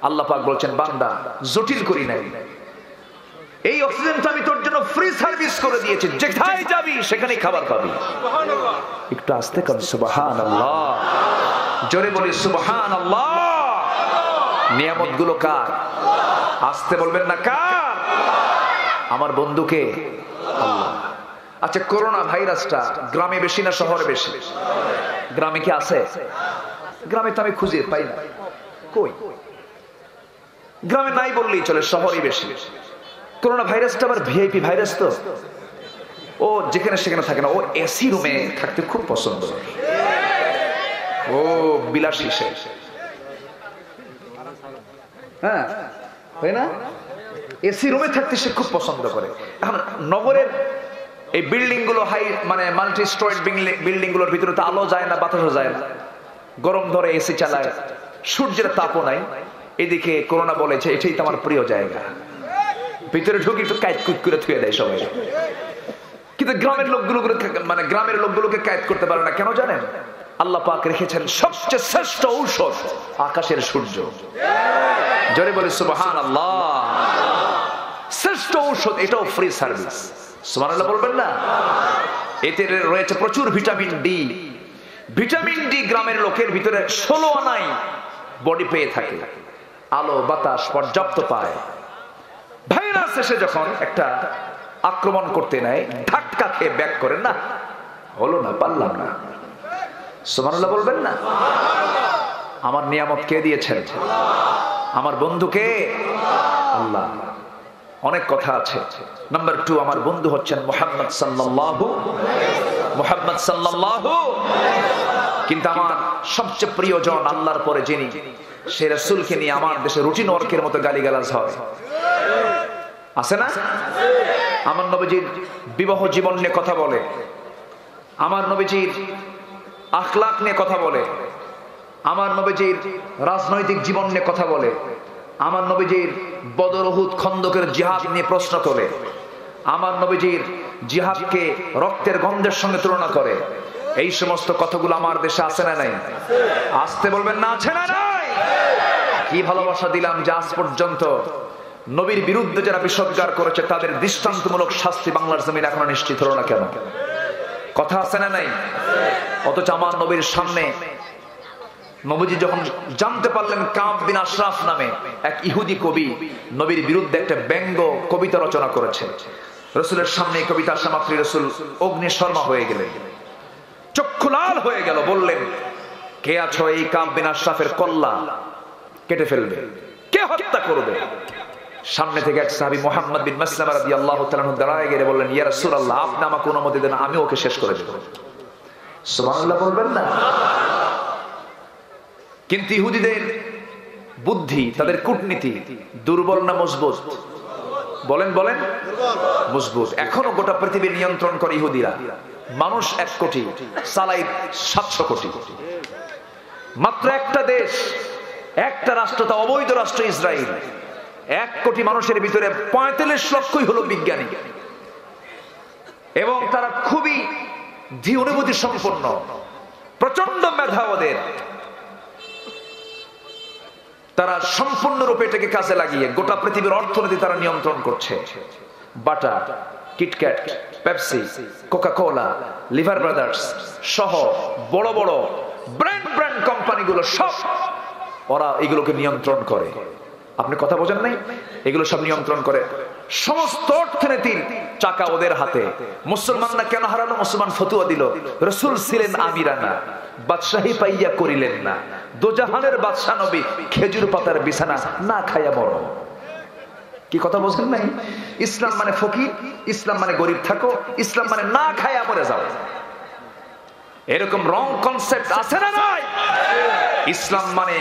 আল্লাহ পাক বলছেন, বান্দা জটিল করি নাই, এই অক্সিজেনটা আমি তোর জন্য ফ্রি সার্ভিস করে দিয়েছি। যেখানে যাবি সেখানেই খাবার পাবি। একটু আস্তে কর সুবহানাল্লাহ, জোরে বলি সুবহানাল্লাহ। নিয়ামত গুলো কার? আস্তে বলবেন না, কার? আমার বন্ধুকে, আল্লাহ। আচ্ছা, করোনা ভাইরাসটা গ্রামে বেশি না শহরে বেশি? গ্রামে কি আছে? গ্রামে তো আমি খুঁজে পাই না। কই? গ্রামে নাই বললেই চলে, শহরই বেশি। করোনা ভাইরাসটা আবার ভিআইপি ভাইরাস, তো ও যেখানে সেখানে থাকে না, ও এসি রুমে থাকতে খুব পছন্দ, ও বিলাসী সে। হ্যাঁ, তাই না? এসি রুমে থাকতে সে খুব পছন্দ করে। এখন নগরের এই বিল্ডিং গুলো হাই মানে মাল্টি স্টোরেড বিল্ডিং গুলোর ভিতরে তো আলো যায় না, বাতাসও যায় না, গরম ধরে এসি চালায়, সূর্যের তাপও নাই। এদিকে করোনা বলেছে এটাই তো আমার প্রিয় জায়গা, ভিতরে ঢুকে একটু কায়েত কুত করে থুয়ে দেয় সবাই। কিন্তু গ্রামের লোকগুলোকে কায়েত করতে পারে না, কেন জানেন? আল্লাহ পাক রেখেছেন সবচেয়ে শ্রেষ্ঠ ঔষধ, আকাশের সূর্য। জোরে বলে সুবহানাল্লাহ। শ্রেষ্ঠ ঔষধ, এটাও ফ্রি সার্ভিস। সুবহানাল্লাহ বলবেন না? এতে রয়েছে প্রচুর ভিটামিন ডি। ভিটামিন ডি গ্রামের লোকের ভিতরে 16 আনাই বডি পেয়ে থাকে, আলো বাতাস পর্যাপ্ত পায়। ভাইরাস এসে যখন একটা আক্রমণ করতে নেয়, ধাক্কা খেয়ে ব্যাক করে, না হলো না, পারলাম না। সুবহানাল্লাহ বলবেন না? আমার নিয়ামত কে দিয়েছেন? আমার বন্ধুকে আল্লাহ। অনেক কথা আছে। নাম্বার 2, আমার বন্ধু হচ্ছেন মুহাম্মদ সাল্লাল্লাহু। কিন্তু আমার সবচেয়ে প্রিয়জন আল্লাহর পরে যিনি, সে রাসূলকে নিয়ে আমার দেশে রুটিন ওয়ার্কের মতো গালিগালাজ হয়, আছে না? আমার নবীজির বিবাহ জীবন নিয়ে কথা বলে, আমার নবীজির আখলাক নিয়ে কথা বলে, আমার নবীজির রাজনৈতিক জীবন নিয়ে কথা বলে, আমার নবীজির বদর উহুদ খন্দকের জিহাদ নিয়ে প্রশ্ন তোলে, আমার নবীজির জিহাদকে রক্তের গন্ধের সঙ্গে তুলনা করে। এই সমস্ত কথাগুলো আমার দেশে আছে না নাই? আসতে বলবেন না, আছে না নাই? কি ভালোবাসা দিলাম যে আজ পর্যন্ত নবীর বিরুদ্ধে যারা বিষোদ্গার করেছে তাদের দৃষ্টান্তমূলক শাস্তি বাংলার জমিন এখনো নিশ্চিত হলো না কেন? কথা আছে না নাই? অথচ আমার নবীর সামনে নবীজি যখন জানতে পারলেন কাব বিন আশরাফ নামে এক ইহুদি কবি নবীর বিরুদ্ধে একটা ব্যঙ্গ কবিতা রচনা করেছে, রাসূলের সামনে কবিতা আসা মাত্রই রাসূল অগ্নিশর্মা হয়ে গেলেন, চক্ষু লাল হয়ে গেল। বললেন, কে আছো? এই কাব বিন আশরাফের কল্লা কেটে ফেলবে, কে হত্যা করবে? সামনে থেকে এক সাহাবী মুহাম্মদ বিন মাসলামা রাদিয়াল্লাহু তাআলা দাঁড়ায় গিয়ে বললেন, ইয়া রাসূলুল্লাহ, আপনি আমাকে অনুমতি দেন, আমি ওকে শেষ করে দেব। সুবহানাল্লাহ বলবেন না? কিন্তু ইহুদিদের বুদ্ধি, তাদের কূটনীতি দুর্বল না মজবুত? বলেন বলেন, মজবুত। এখনো গোটা পৃথিবী নিয়ন্ত্রণ করে ইহুদিরা। মানুষ 1 কোটি, চালাই 700 কোটি। মাত্র একটা দেশ, একটা রাষ্ট্র, তা অবৈধ রাষ্ট্র ইসরায়েল। 1 কোটি মানুষের ভিতরে 45 লক্ষই হলো বিজ্ঞানী, এবং তারা খুবই ধী অনুভূতি সম্পন্ন, প্রচন্ড মেধা ওদের। তারা সম্পূর্ণরূপে এটাকে কাজে লাগিয়ে গোটা পৃথিবীর অর্থনীতি তারা নিয়ন্ত্রণ করছে। Bata, KitKat, Pepsi, Coca-Cola, Lever Brothers সহ বড় বড় ব্র্যান্ড কোম্পানিগুলো সব ওরা এগুলোকে নিয়ন্ত্রণ করে। আপনি কথা বোঝেন নাই? এগুলো সব নিয়ন্ত্রণ করে। সমস্ত অর্থনীতির চাকা ওদের হাতে। মুসলমানরা কেন হারালো? মুসলমান ফতুয়া দিল, রাসূল ছিলেন আমিরানা, বাদশাহী পাইয়া করিলেন না, দোজাহানের বাদশা নবী খেজুর পাতার বিছানা না খাইয়া মরো। কি কথা বোঝেন নাই? ইসলাম মানে ফকির, ইসলাম মানে গরিব থাকো, ইসলাম মানে না খাইয়া মরে যাও। এরকম রং কনসেপ্ট আছে না নাই? ইসলাম মানে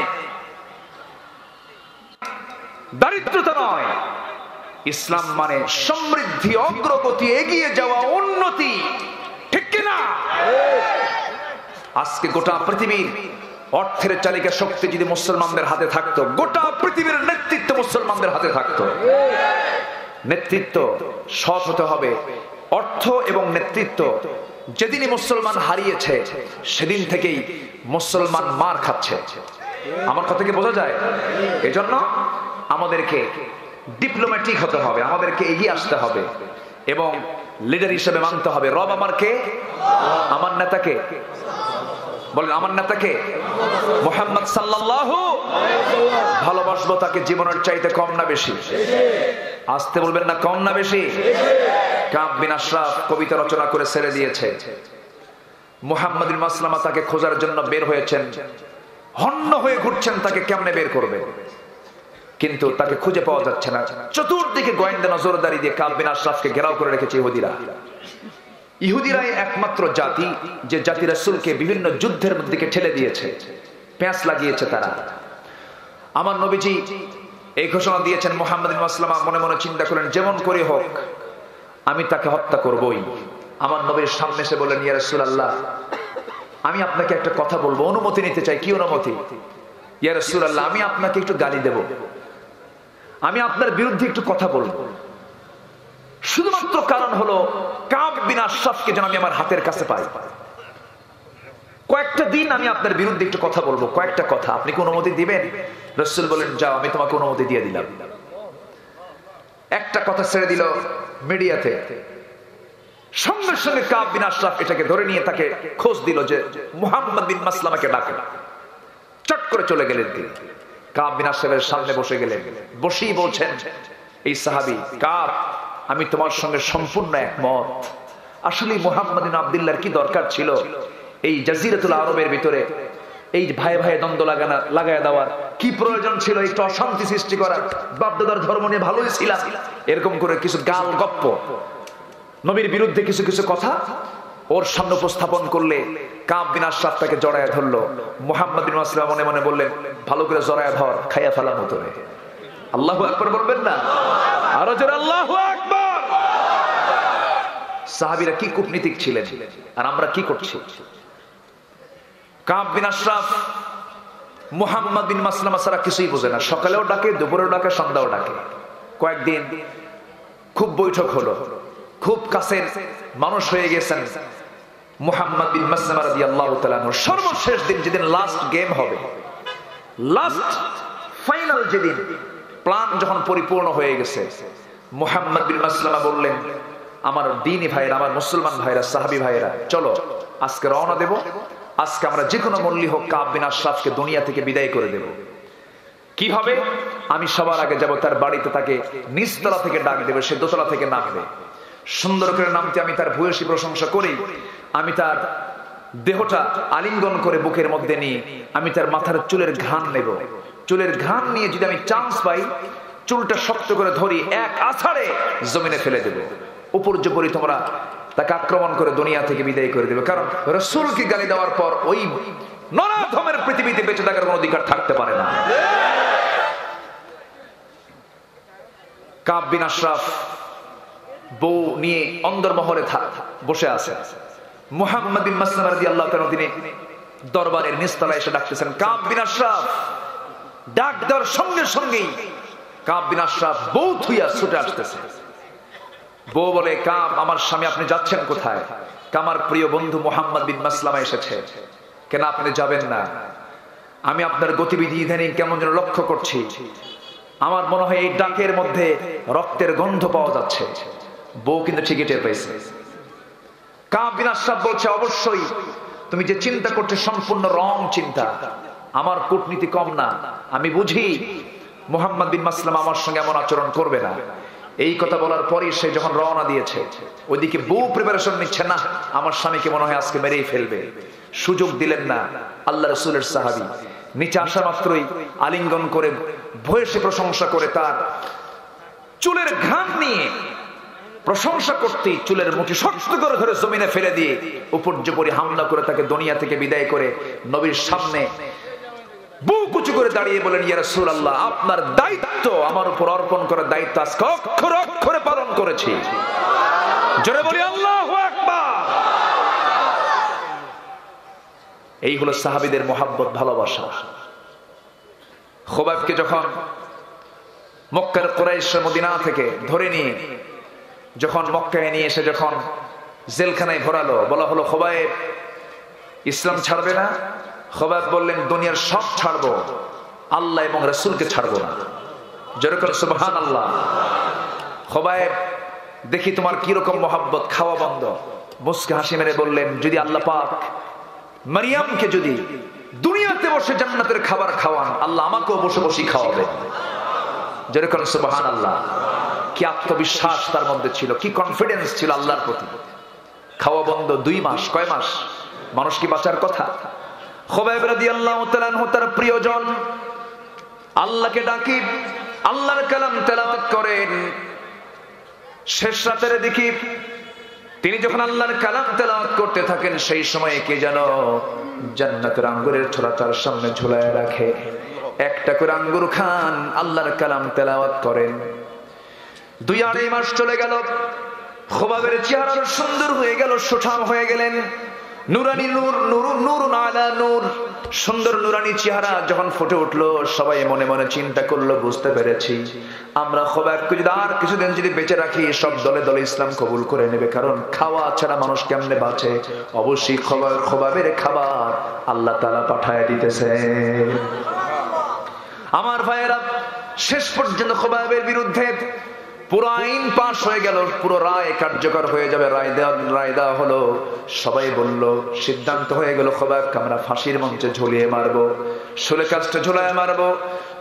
দারিদ্রতা নয়, ইসলাম মানে সমৃদ্ধি, অগ্রগতি, এগিয়ে যাওয়া, উন্নতি। ঠিক কিনা? আজকে গোটা পৃথিবীর অর্থের চালিকা শক্তি যদি মুসলমানদের হাতে থাকতো, গোটা পৃথিবীর নেতৃত্ব মুসলমানদের হাতে থাকতো। নেতৃত্ব সৎ হতে হবে। অর্থ এবং নেতৃত্ব যেদিনই মুসলমান হারিয়েছে সেদিন থেকেই মুসলমান মার খাচ্ছে। আমার কথা কি বোঝা যায়? এজন্য আমাদেরকে ডিপ্লোম্যাটিক হতে হবে, আমাদেরকে এগিয়ে আসতে হবে এবং লিডার হিসেবে মানতে হবে রব আমার কে? আমার নেতাকে বলেন, আমার নেতাকে মুহাম্মদ সাল্লাল্লাহু। ভালোবাসবো তাকে জীবনের চাইতে কম না বেশি? আসতে বলবেন না, কম না বেশি? কাব বিন আশরাফ কবিতা রচনা করে ছেড়ে দিয়েছে। মুহাম্মদ বিন মাসলামা তাকে খোঁজার জন্য বের হয়েছেন, হন্য হয়ে ঘুরছেন, তাকে কেমনে বের করবে? কিন্তু তাকে খুঁজে পাওয়া যাচ্ছে না। চতুর্দিকে গোয়েন্দা নজরদারি দিয়ে কাব বিন আশরাফকে ঘেরাও করে রেখেছে ইহুদিরা। ইহুদিরাই একমাত্র জাতি যে জাতি রাসূলকে বিভিন্ন যুদ্ধের দিকে ঠেলে দিয়েছে, পেঁচ লাগিয়েছে তারা। আমার নবীজি এই ঘোষণা দিয়েছেন, মুহাম্মদ বিন মাসলামা মনে মনে চিন্তা করেন যেমন করে হোক আমি তাকে হত্যা করবই। আমার নবীর সামনে এসে বললেন, ইয়া রাসূলুল্লাহ, আমি আপনাকে একটা কথা বলবো, অনুমতি নিতে চাই। কি অনুমতি? ইয়া রাসূলুল্লাহ, আমি আপনাকে একটু গালি দেব, আমি আপনার বিরুদ্ধে একটু কথা বলবো, শুধুমাত্র কারণ হলো কাব বিন আশরাফকে যেন আমি আমার হাতের কাছে পাই। কয়েকটা দিন আমি আপনার বিরুদ্ধে একটু কথা বলবো, কয়েকটা কথা, আপনি কি অনুমতি দিবেন? রাসূল বলেন, যাও, আমি তোমাকে অনুমতি দিয়ে দিলাম। একটা কথা ছেড়ে দিল মিডিয়াতে, সঙ্গে সঙ্গে কাব বিন আশরাফ এটাকে ধরে নিয়ে তাকে খোঁজ দিল যে মুহাম্মদ বিন মাসলামাকে ডাকে। চট করে চলে গেলেন তিনি, কাব বিন আশরাফের সামনে বসে গেলেন। বসেই বলছেন এই সাহাবী, কাব, আমি তোমার সঙ্গে সম্পূর্ণ একমত। আসলে মুহাম্মদ বিন আব্দুল্লাহর কি দরকার ছিল এই জাজিরাতুল আরবের ভিতরে এই ভাই ভাই দ্বন্দ্ব লাগায় দেওয়ার? কি প্রয়োজন ছিল একটু অশান্তি সৃষ্টি করার? বাপদাদার ধর্ম নিয়ে ভালোই ছিলাম, এরকম করে কিছু গাল গপ্প, নবীর বিরুদ্ধে কিছু কিছু কথা ওর সামনে উপস্থাপন করলে কাব বিন আশরাফ তাকে জড়ায় ধরলো। মুহাম্মদ বিন মাসলামা মনে মনে বললেন, ভালো করে জড়ায় ধর, খাইয়া ফেলার মতো। আল্লাহু আকবার বলবেন না? আরো জোরে আল্লাহু আকবার। সাহাবীরা কি কূটনীতিক ছিলেন, আর আমরা কি করছি? কাব বিন আশরাফ মুহাম্মদ বিন মাসলামা ছাড়া কিছুই বোঝে না। সকালেও ডাকে, দুপুরেও ডাকে, সন্ধ্যাও ডাকে। কয়েকদিন খুব বৈঠক হলো, খুব কাছের মানুষ হয়ে গেছেন মুহাম্মদ বিন মাসলামা রাদিয়াল্লাহু তাআলা আনহু। সর্বশেষ দিন, যেদিন লাস্ট গেম হবে, লাস্ট ফাইনাল যেদিন, প্ল্যান যখন পরিপূর্ণ হয়ে গেছে, মুহাম্মদ বিন মাসলামা বললেন, আমার দ্বীনি ভাইরা, আমার মুসলমান ভাইরা, সাহাবী ভাইরা, চলো আজকে রওনা দেব। আজকে আমরা যে কোনো মূল্যে হোক কাব বিন আশরাফকে দুনিয়া থেকে বিদায় করে দেব। কিভাবে? আমি সবার আগে যাব তার বাড়িতে, তাকে নিচতলা থেকে ডাক দেবে, সে দোতলা থেকে নামবে। সুন্দর করে নামতে আমি তার ভূয়সী প্রশংসা করি, আমি তার দেহটা আলিঙ্গন করে বুকের মধ্যে নিয়ে আমি তার মাথার চুলের ঘ্রাণ নেব। চুলের ঘ্রাণ নিয়ে যদি আমি চান্স পাই, চুলটা শক্ত করে ধরি, এক আছাড়ে জমিনে ফেলে দেব। উপর্যুপরি তোমরা তাকে আক্রমণ করে দুনিয়া থেকে বিদায় করে দেবে। কারণ রাসূলকে গালি দেওয়ার পর ওই নরাধমের পৃথিবীতে বেঁচে থাকার কোনো অধিকার থাকতে পারে না। কাব বিন আশরাফ বউ নিয়ে অন্দরমহলে বসে আছে। মুহাম্মদ বিন মাসলামা রাদিয়াল্লাহু তাআলা তিনি দরবারের নিচতলায় এসে ডাকতেছেন, কাব বিন আশরাফ। ডাক দেওয়ার সঙ্গে সঙ্গেই কাব বিন আশরাফ বউ থুইয়া ছুটে আসতেছে। বউ বলে, কাব, আমার স্বামী, আপনি যাচ্ছেন কোথায়? আমার প্রিয় বন্ধু মুহাম্মদ বিন মাসলামা এসেছে। কেন আপনি যাবেন না? আমি আপনার গতিবিধি ইদানিং কেমন যেন লক্ষ্য করছি, আমার মনে হয় এই ডাকের মধ্যে রক্তের গন্ধ পাওয়া যাচ্ছে। বউ কিন্তু ঠিকই টের পেয়েছে। কাব বিন আশরাফ বলছে, অবশ্যই তুমি যে চিন্তা করছো সম্পূর্ণ রং চিন্তা, আমার কূটনীতি কম না, আমি বুঝি মুহাম্মদ বিন মাসলামা আমার সঙ্গে এমন আচরণ করবে না। এই কথা বলার পরই সে যখন রওনা দিয়েছে, ওইদিকে বউ প্রিপারেশন নিচ্ছে, না আমার স্বামীকে মনে হয় আজকে মেরেই ফেলবে। সুযোগ দিলেন না আল্লাহ রাসূলের সাহাবী। নিচে আসা মাত্রই আলিঙ্গন করে ভূয়সী প্রশংসা করে তার চুলের ঘ্রাণ নিয়ে প্রশংসা করতেই চুলের মুঠি শক্ত করে ধরে জমিনে ফেলে দিয়ে উপর্যুপরি হামলা করে তাকে দুনিয়া থেকে বিদায় করে নবীর সামনে বুক উঁচু করে দাঁড়িয়ে বলেন, ইয়া রাসূলুল্লাহ, আপনার দায়িত্ব আমার উপর অর্পণ করার দায়িত্ব আজকে অক্ষরে অক্ষরে পালন করেছি। জোরে বলি আল্লাহু আকবার। এই হলো সাহাবীদের মহব্বত, ভালোবাসা। খুবাইবকে যখন মক্কার কুরাইশ মদিনা থেকে ধরে নিয়ে যখন মক্কায় নিয়ে এসে যখন জেলখানায় ভরালো, বলা হলো, খুবাইব ইসলাম ছাড়বে না? খুবাইব বললেন, দুনিয়ার সব ছাড়বো, আল্লাহ এবং রাসূলকে ছাড়বো না। যেরকম সুবহানাল্লাহ। খুবাইব, দেখি তোমার কি রকম মহব্বত, খাওয়া বন্ধ। মুস্কে হাসি মেরে বললেন, যদি আল্লাহ পাক মারিয়ামকে যদি দুনিয়াতে বসে জান্নাতের খাবার খাওয়ান, আল্লাহ আমাকেও বসে বসে খাওয়াবে। যেরকম সুবহানাল্লাহ। কি আত্মবিশ্বাস তার মধ্যে ছিল, কি কনফিডেন্স ছিল আল্লাহর প্রতি। খাওয়া বন্ধ 2 মাস, কয় মাস? মানুষ কি বাঁচার কথা? খুবাইব রাদিয়াল্লাহু তাআলা আনহু তার প্রিয়জন আল্লাহকে ডাকি, আল্লাহর কালাম তেলাওয়াত করেন। শেষ রাতের দিকে তিনি যখন আল্লাহর কালাম তেলাওয়াত করতে থাকেন, সেই সময় কে যেন জান্নাতের আঙ্গুরের ছোলা তার সামনে ঝুলায় রাখে। একটা করে আঙ্গুর খান, আল্লাহর কালাম তেলাওয়াত করেন। 2-2.5 মাস চলে গেল। খোবাবের চেহারা সুন্দর হয়ে গেল, সুঠাম হয়ে গেলেন। নুরানি নূর, নূর আলা নূর, সুন্দর নুরানি চেহারা যখন ফুটে উঠলো, সবাই মনে মনে চিন্তা করলো, বুঝতে পেরেছি আমরা খোবাবকে যদি আর কিছুদিন যদি বেঁচে রাখি, সব দলে দলে ইসলাম কবুল করে নেবে। কারণ খাওয়া ছাড়া মানুষ কেমনে বাঁচে? অবশ্যই খোবাবের খাবার আল্লাহ তাআলা পাঠায় দিতেছে। আমার ভাইয়েরা, শেষ পর্যন্ত খোবাবের বিরুদ্ধে পুরো আইন পাশ হয়ে গেল, পুরো রায় কার্যকর হয়ে যাবে, রায় দেওয়া হলো। সবাই বলল, সিদ্ধান্ত হয়ে গেল খোবাবকে আমরা ফাঁসির মঞ্চে ঝুলিয়ে মারবো, শুলে কাস্টে ঝুলায় মারবো।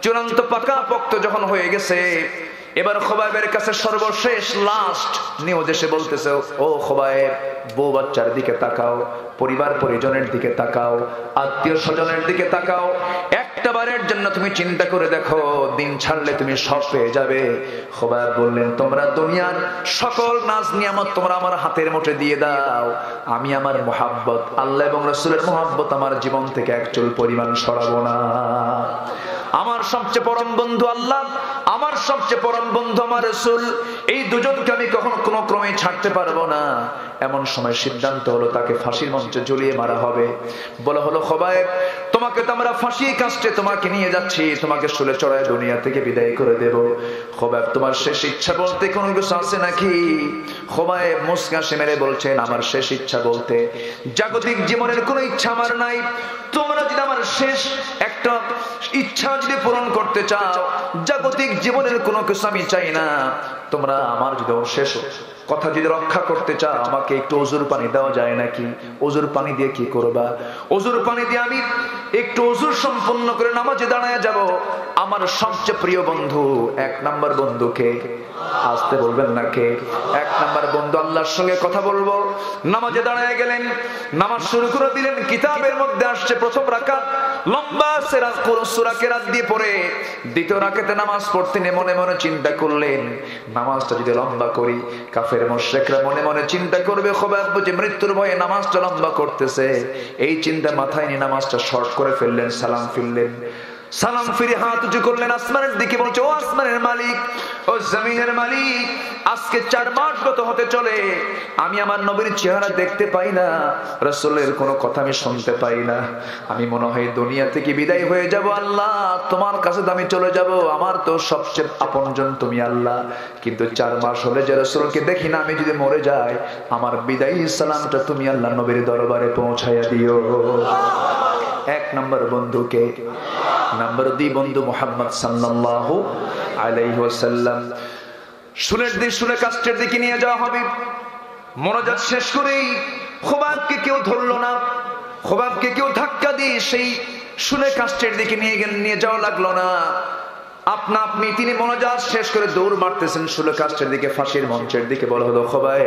চূড়ান্ত পাকা পোক্ত যখন হয়ে গেছে, এবার খোবাবের কাছে সর্বশেষ লাস্ট নিউজ এসে বলতেছে, ও খোবাব, বউ বাচ্চার দিকে তাকাও, পরিবার পরিজনের দিকে তাকাও, আত্মীয় স্বজনের দিকে তাকাও। একটা বারের জন্য তুমি চিন্তা করে দেখো, দিন ছাড়লে তুমি সব পেয়ে যাবে। খোবাব বললেন, তোমরা দুনিয়ার সকল নাজ নিয়ামত তোমরা আমার হাতের মুঠে দিয়ে দাও, আমি আমার মুহাব্বত, আল্লাহ এবং রাসূলের মুহাব্বত আমার জীবন থেকে এক চুল পরিমাণ সরাবো না। আমার সবচেয়ে পরম বন্ধু আল্লাহ, আমার সবচেয়ে পরম বন্ধু আমার রাসূল, এই দুজনকে আমি কখনো কোনো ক্রমে ছাড়তে পারবো না। এমন সময় সিদ্ধান্ত হলো তাকে ফাঁসির মঞ্চে ঝুলিয়ে মারা হবে। বলা হলো, খোবাব, তোমাকে তো আমরা ফাঁসি কাস্টে তোমাকে নিয়ে যাচ্ছি, তোমাকে শুলে চড়ায় দুনিয়া থেকে বিদায় করে দেব। খোবাব, তোমার শেষ ইচ্ছা বলতে কোনো কিছু আছে নাকি? খোবাব মুস্কা মেরে বলছেন, আমার শেষ ইচ্ছা বলতে জাগতিক জীবনের কোনো ইচ্ছা আমার নাই। তোমরা যদি আমার শেষ একটা ইচ্ছা যদি পূরণ করতে চাও, জাগতিক জীবনের কোনো কিছু আমি চাই না। তোমরা আমার যদি শেষ কথা যদি রক্ষা করতে চাও, আমাকে একটু ওজুর পানি দেওয়া যায় নাকি? ওজুর পানি দিয়ে কি করবা? ওজুর পানি দিয়ে আমি একটু ওজুর সম্পন্ন করে নামাজে দাঁড়ায় যাব। আমার সবচেয়ে প্রিয় বন্ধু, 1 নাম্বার বন্ধুকে আসতে বলবেন না কে? 1 নাম্বার বন্ধু, আল্লাহর সঙ্গে কথা বলবো। নামাজে দাঁড়ায় গেলেন, নামাজ শুরু করে দিলেন। কিতাবের মধ্যে আসছে প্রথম রাকাত লম্বা সূরা কেরাত দিয়ে পড়ে, দ্বিতীয় রাকাতে নামাজ পড়তে নিয়ে মনে মনে চিন্তা করলেন, নামাজটা যদি লম্বা করি, কাফের মুশরিকরা মনে মনে চিন্তা করবে খোবাব বুঝি মৃত্যুর ভয়ে নামাজটা লম্বা করতেছে। এই চিন্তা মাথায় নিয়ে নামাজটা শর্ট করে ফেললেন, সালাম ফিরলেন। সালাম ফিরে হাত উঁচু করলেন আসমানের দিকে, বলছে, ও আসমানের মালিক, ও জমিনের মালিক, আজকে 4 মাস গত হতে চলে, আমি আমার নবীর চেহারা দেখতে পাই না, রাসূলের কোনো কথা আমি শুনতে পাই না। আমি মনে হয় দুনিয়া থেকে বিদায় হয়ে যাব। আল্লাহ, তোমার কাছে তো আমি চলে যাব, আমার তো সবচেয়ে আপনজন তুমি আল্লাহ। কিন্তু 4 মাস হলে যে রাসূলকে দেখি না, আমি যদি মরে যাই, আমার বিদায়ী সালামটা তুমি আল্লাহ নবীর দরবারে পৌঁছায়া দিও। 1 নম্বর বন্ধুকে। নাম্বার 2 বন্ধু মুহাম্মদ সাল্লাল্লাহু আলাইহি ওয়াসাল্লাম। শুনে কাস্টের দিকে নিয়ে যাওয়া হবে। মোনাজাত শেষ করেই খোবাবকে কেউ ধরলো না, খোবাবকে কেউ ধাক্কা দিয়ে সেই শুনে কাস্টের দিকে নিয়ে যাওয়া লাগলো না। আপনা আপনি তিনি মোনাজাত শেষ করে দৌড় মারতেছেন শুলে কাস্টের দিকে, ফাঁসির মঞ্চের দিকে। বলা হলো, খোবাব,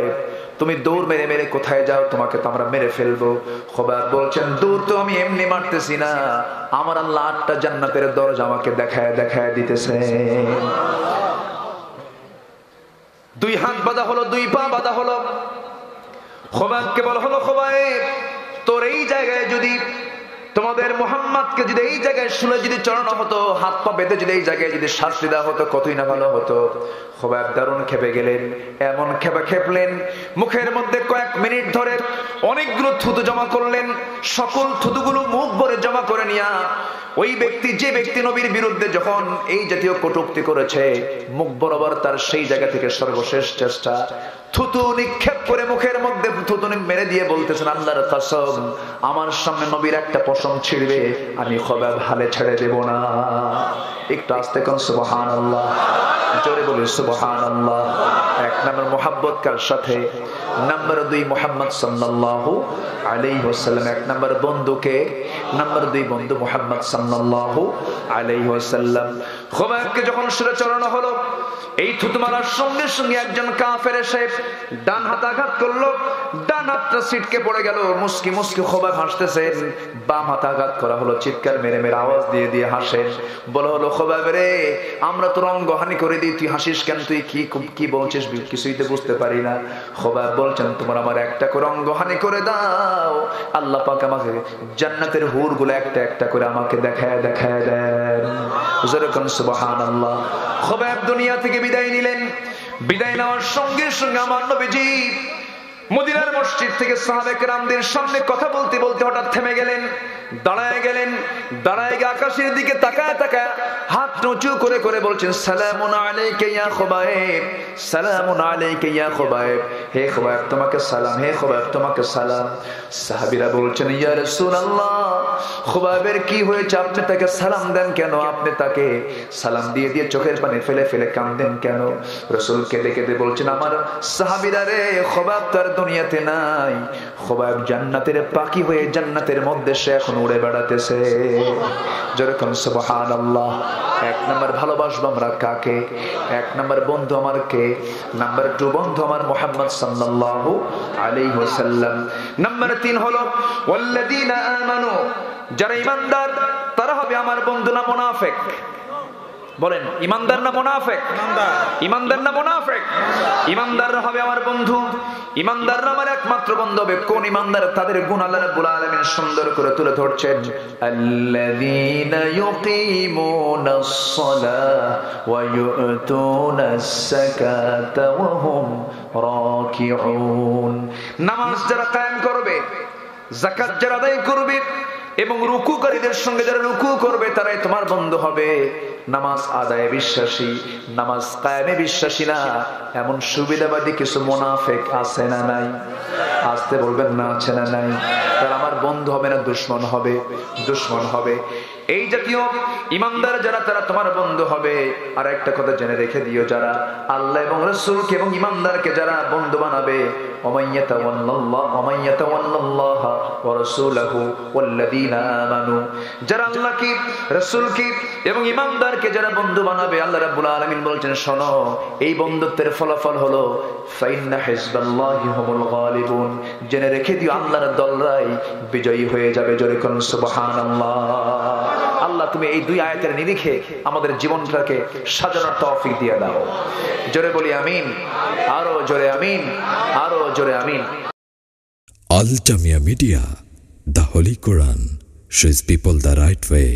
তুমি দৌড় মেরে মেরে কোথায় যাও? তোমাকে তো আমরা মেরে ফেলবো। খোবাব বলছেন, দৌড় তো আমি এমনি মারতেছি না, আমার আল্লাহ 8টা জান্নাতের দরজা আমাকে দেখায় দিতেছে। 2 হাত বাঁধা হলো, 2 পা বাঁধা হলো। খোবাবকে বলা হলো, খোবাব, তোর এই জায়গায় যদি তোমাদের মুহাম্মদকে যদি এই জায়গায় শুলে যদি চড়ানো হতো, হাত পা বেঁধে যদি এই জায়গায় যদি শাস্তি দেওয়া হতো, কতই না ভালো হতো। খোবাব দারুণ খেপে গেলেন, এমন খেপলেন, মুখের মধ্যে কয়েক মিনিট ধরে অনেকগুলো থুতু জমা করলেন। সকল থুতুগুলো মুখ ভরে জমা করে নিয়া ওই ব্যক্তি, যে ব্যক্তি নবীর বিরুদ্ধে যখন এই জাতীয় কটূক্তি করেছে, মুখ বরাবর তার সেই জায়গা থেকে সর্বশেষ চেষ্টা, থুতু নিক্ষেপ করে মুখের মধ্যে থুতু মেরে দিয়ে বলতেছেন, আল্লাহর কসম, আমার সামনে নবীর একটা পশম ছিড়বে, আমি খোবাব হালে ছেড়ে দেব না। একটু আস্তে কোন সুবহানাল্লাহ, জোরে বলি সুবহানাল্লাহ। 1 নম্বর মুহাব্বত কার সাথে? নাম্বার 2 মুহাম্মদ সাল্লাল্লাহু আলাইহি ওয়াসাল্লাম। 1 নম্বর বন্ধুকে, নাম্বার 2 বন্ধু মুহাম্মদ সাল্লাল্লাহু আলাইহি ওয়াসাল্লাম। খোবাবকে যখন শুলে চড়ানো হলো, এই থুতু মারার সঙ্গে সঙ্গে একজন কাফের এসে ডান হাত আঘাত করলো, ডান হাতটা ছিটকে পড়ে গেল, মুস্কি মুস্কি খোবাব হাসতেছেন। বাম হাত আঘাত করা হলো, চিৎকার মেরে মেরে আওয়াজ দিয়ে দিয়ে হাসেন। বলা হলো, খোবাব রে, আমরা তোর অঙ্গহানি করে দিই, তুই হাসিস কেন? তুই কি বলছিস? কিছুই তো বুঝতে পারি না। খোবাব বলছেন, তোমার আমার একটা করে অঙ্গহানি করে দাও, আল্লাহ পাক আমাকে জান্নাতের হুরগুলো একটা একটা করে আমাকে দেখায় দেখায় দেন। যেরকম সুবহানাল্লাহ। খোবাব দুনিয়া থেকে বিদায় নিলেন। বিদায় নেওয়ার সঙ্গে সঙ্গে আমার নবীজি মদিনার মসজিদ থেকে সাহাবে কেরামদের সামনে কথা বলতে বলতে হঠাৎ থেমে গেলেন, দাঁড়ায় গেলেন। দাঁড়ায় গিয়ে আকাশের দিকে তাকায় তাকায় হাত উঁচু করে করে বলছেন, সালামুন আলাইকা ইয়া খুবাইব, সালামুন আলাইকা ইয়া খুবাইব। হে খুবাইব তোমাকে সালাম, হে খুবাইব তোমাকে সালাম। সাহাবীরা বলছেন, ইয়া রাসূলুল্লাহ, খুবাইবের কি হয়েছে? আপনি তাকে সালাম দেন কেন? আপনি তাকে সালাম দিয়ে দিয়ে চোখের পানি ফেলে ফেলে কাঁদেন কেন? রাসূল কেঁদে কেঁদে বলছেন, আমার সাহাবীরা রে, খুবাইব তার দুনিয়াতে নাই, খুবাইব জান্নাতের পাখি হয়ে জান্নাতের মধ্যে সে এখন উড়ে বেড়াতেছে। যেরকম সুবহানাল্লাহ। এক নাম্বার ভালোবাসবো আমরা কাকে? এক নাম্বার বন্ধু আমার কে? নাম্বার 2 বন্ধু আমার মুহাম্মদ সাল্লাল্লাহু আলাইহি ওয়াসাল্লাম। নাম্বার 3 হলো ওয়াল্লাযীনা আমানু, যারা ঈমানদার তারা হবে আমার বন্ধু না মুনাফিক? বলেন, ঈমানদার না মুনাফিক? ঈমানদার না মুনাফিক? ঈমানদাররা হবে আমার বন্ধু। ঈমানদাররা আমার একমাত্র বন্ধু হবে। কোন ঈমানদার? তাদের গুণ আল্লাহ রাব্বুল আলামিন সুন্দর করে তুলে ধরছেন। আল্লাযীনা ইউকিমুনাস সালাহ ওয়া ইউতুনাস যাকাতা ওয়া হুম রাকিউন। নামাজ যারা কায়েম করবে, যাকাত যারা আদায় করবে এবং রুকুকারীদের সঙ্গে যারা রুকু করবে, তারাই তোমার বন্ধু হবে। নামাজ আদায়ে বিশ্বাসী, নামাজ কায়েমে বিশ্বাসী না, এমন সুবিধাবাদী কিছু মুনাফিক আছে না নাই? আসতে বলবেন না, আছে না নাই? তারা আমার বন্ধু হবে না দুশমন হবে? দুশমন হবে। এই জাতীয় ঈমানদার যারা, তারা তোমার বন্ধু হবে। আর একটা কথা জেনে রেখে দিও, যারা আল্লাহ এবং রাসূলকে এবং ঈমানদারকে যারা বন্ধু বানাবে, ওমাইয়াতাওয়াল্লাল্লাহা ওয়া রাসূলাহু ওয়াল্লাযীনা আমানু, যারা আল্লাহকে, রাসূলকে এবং ঈমানদারকে যারা বন্ধু বানাবে, আল্লাহ রাব্বুল আলামিন বলছেন, শোনো, এই বন্ধুত্বের ফলাফল হলো ফাইন্না হিজবাল্লাহি হুমুল গালিবুন। জেনে রেখে দিও, আল্লাহর দলরাই বিজয়ী হয়ে যাবে। জোরে করুন সুবহানাল্লাহ। আল্লাহ তুমি এই 2 আয়াতের নিরিখে আমাদের জীবনটাকে সাজানোর তৌফিক দিয়ে দাও। জোরে বলি আমিন, আরো জোরে আমিন, আরো জোরে আমিন। Al Jamia Media, the Holy Quran shows people the right way.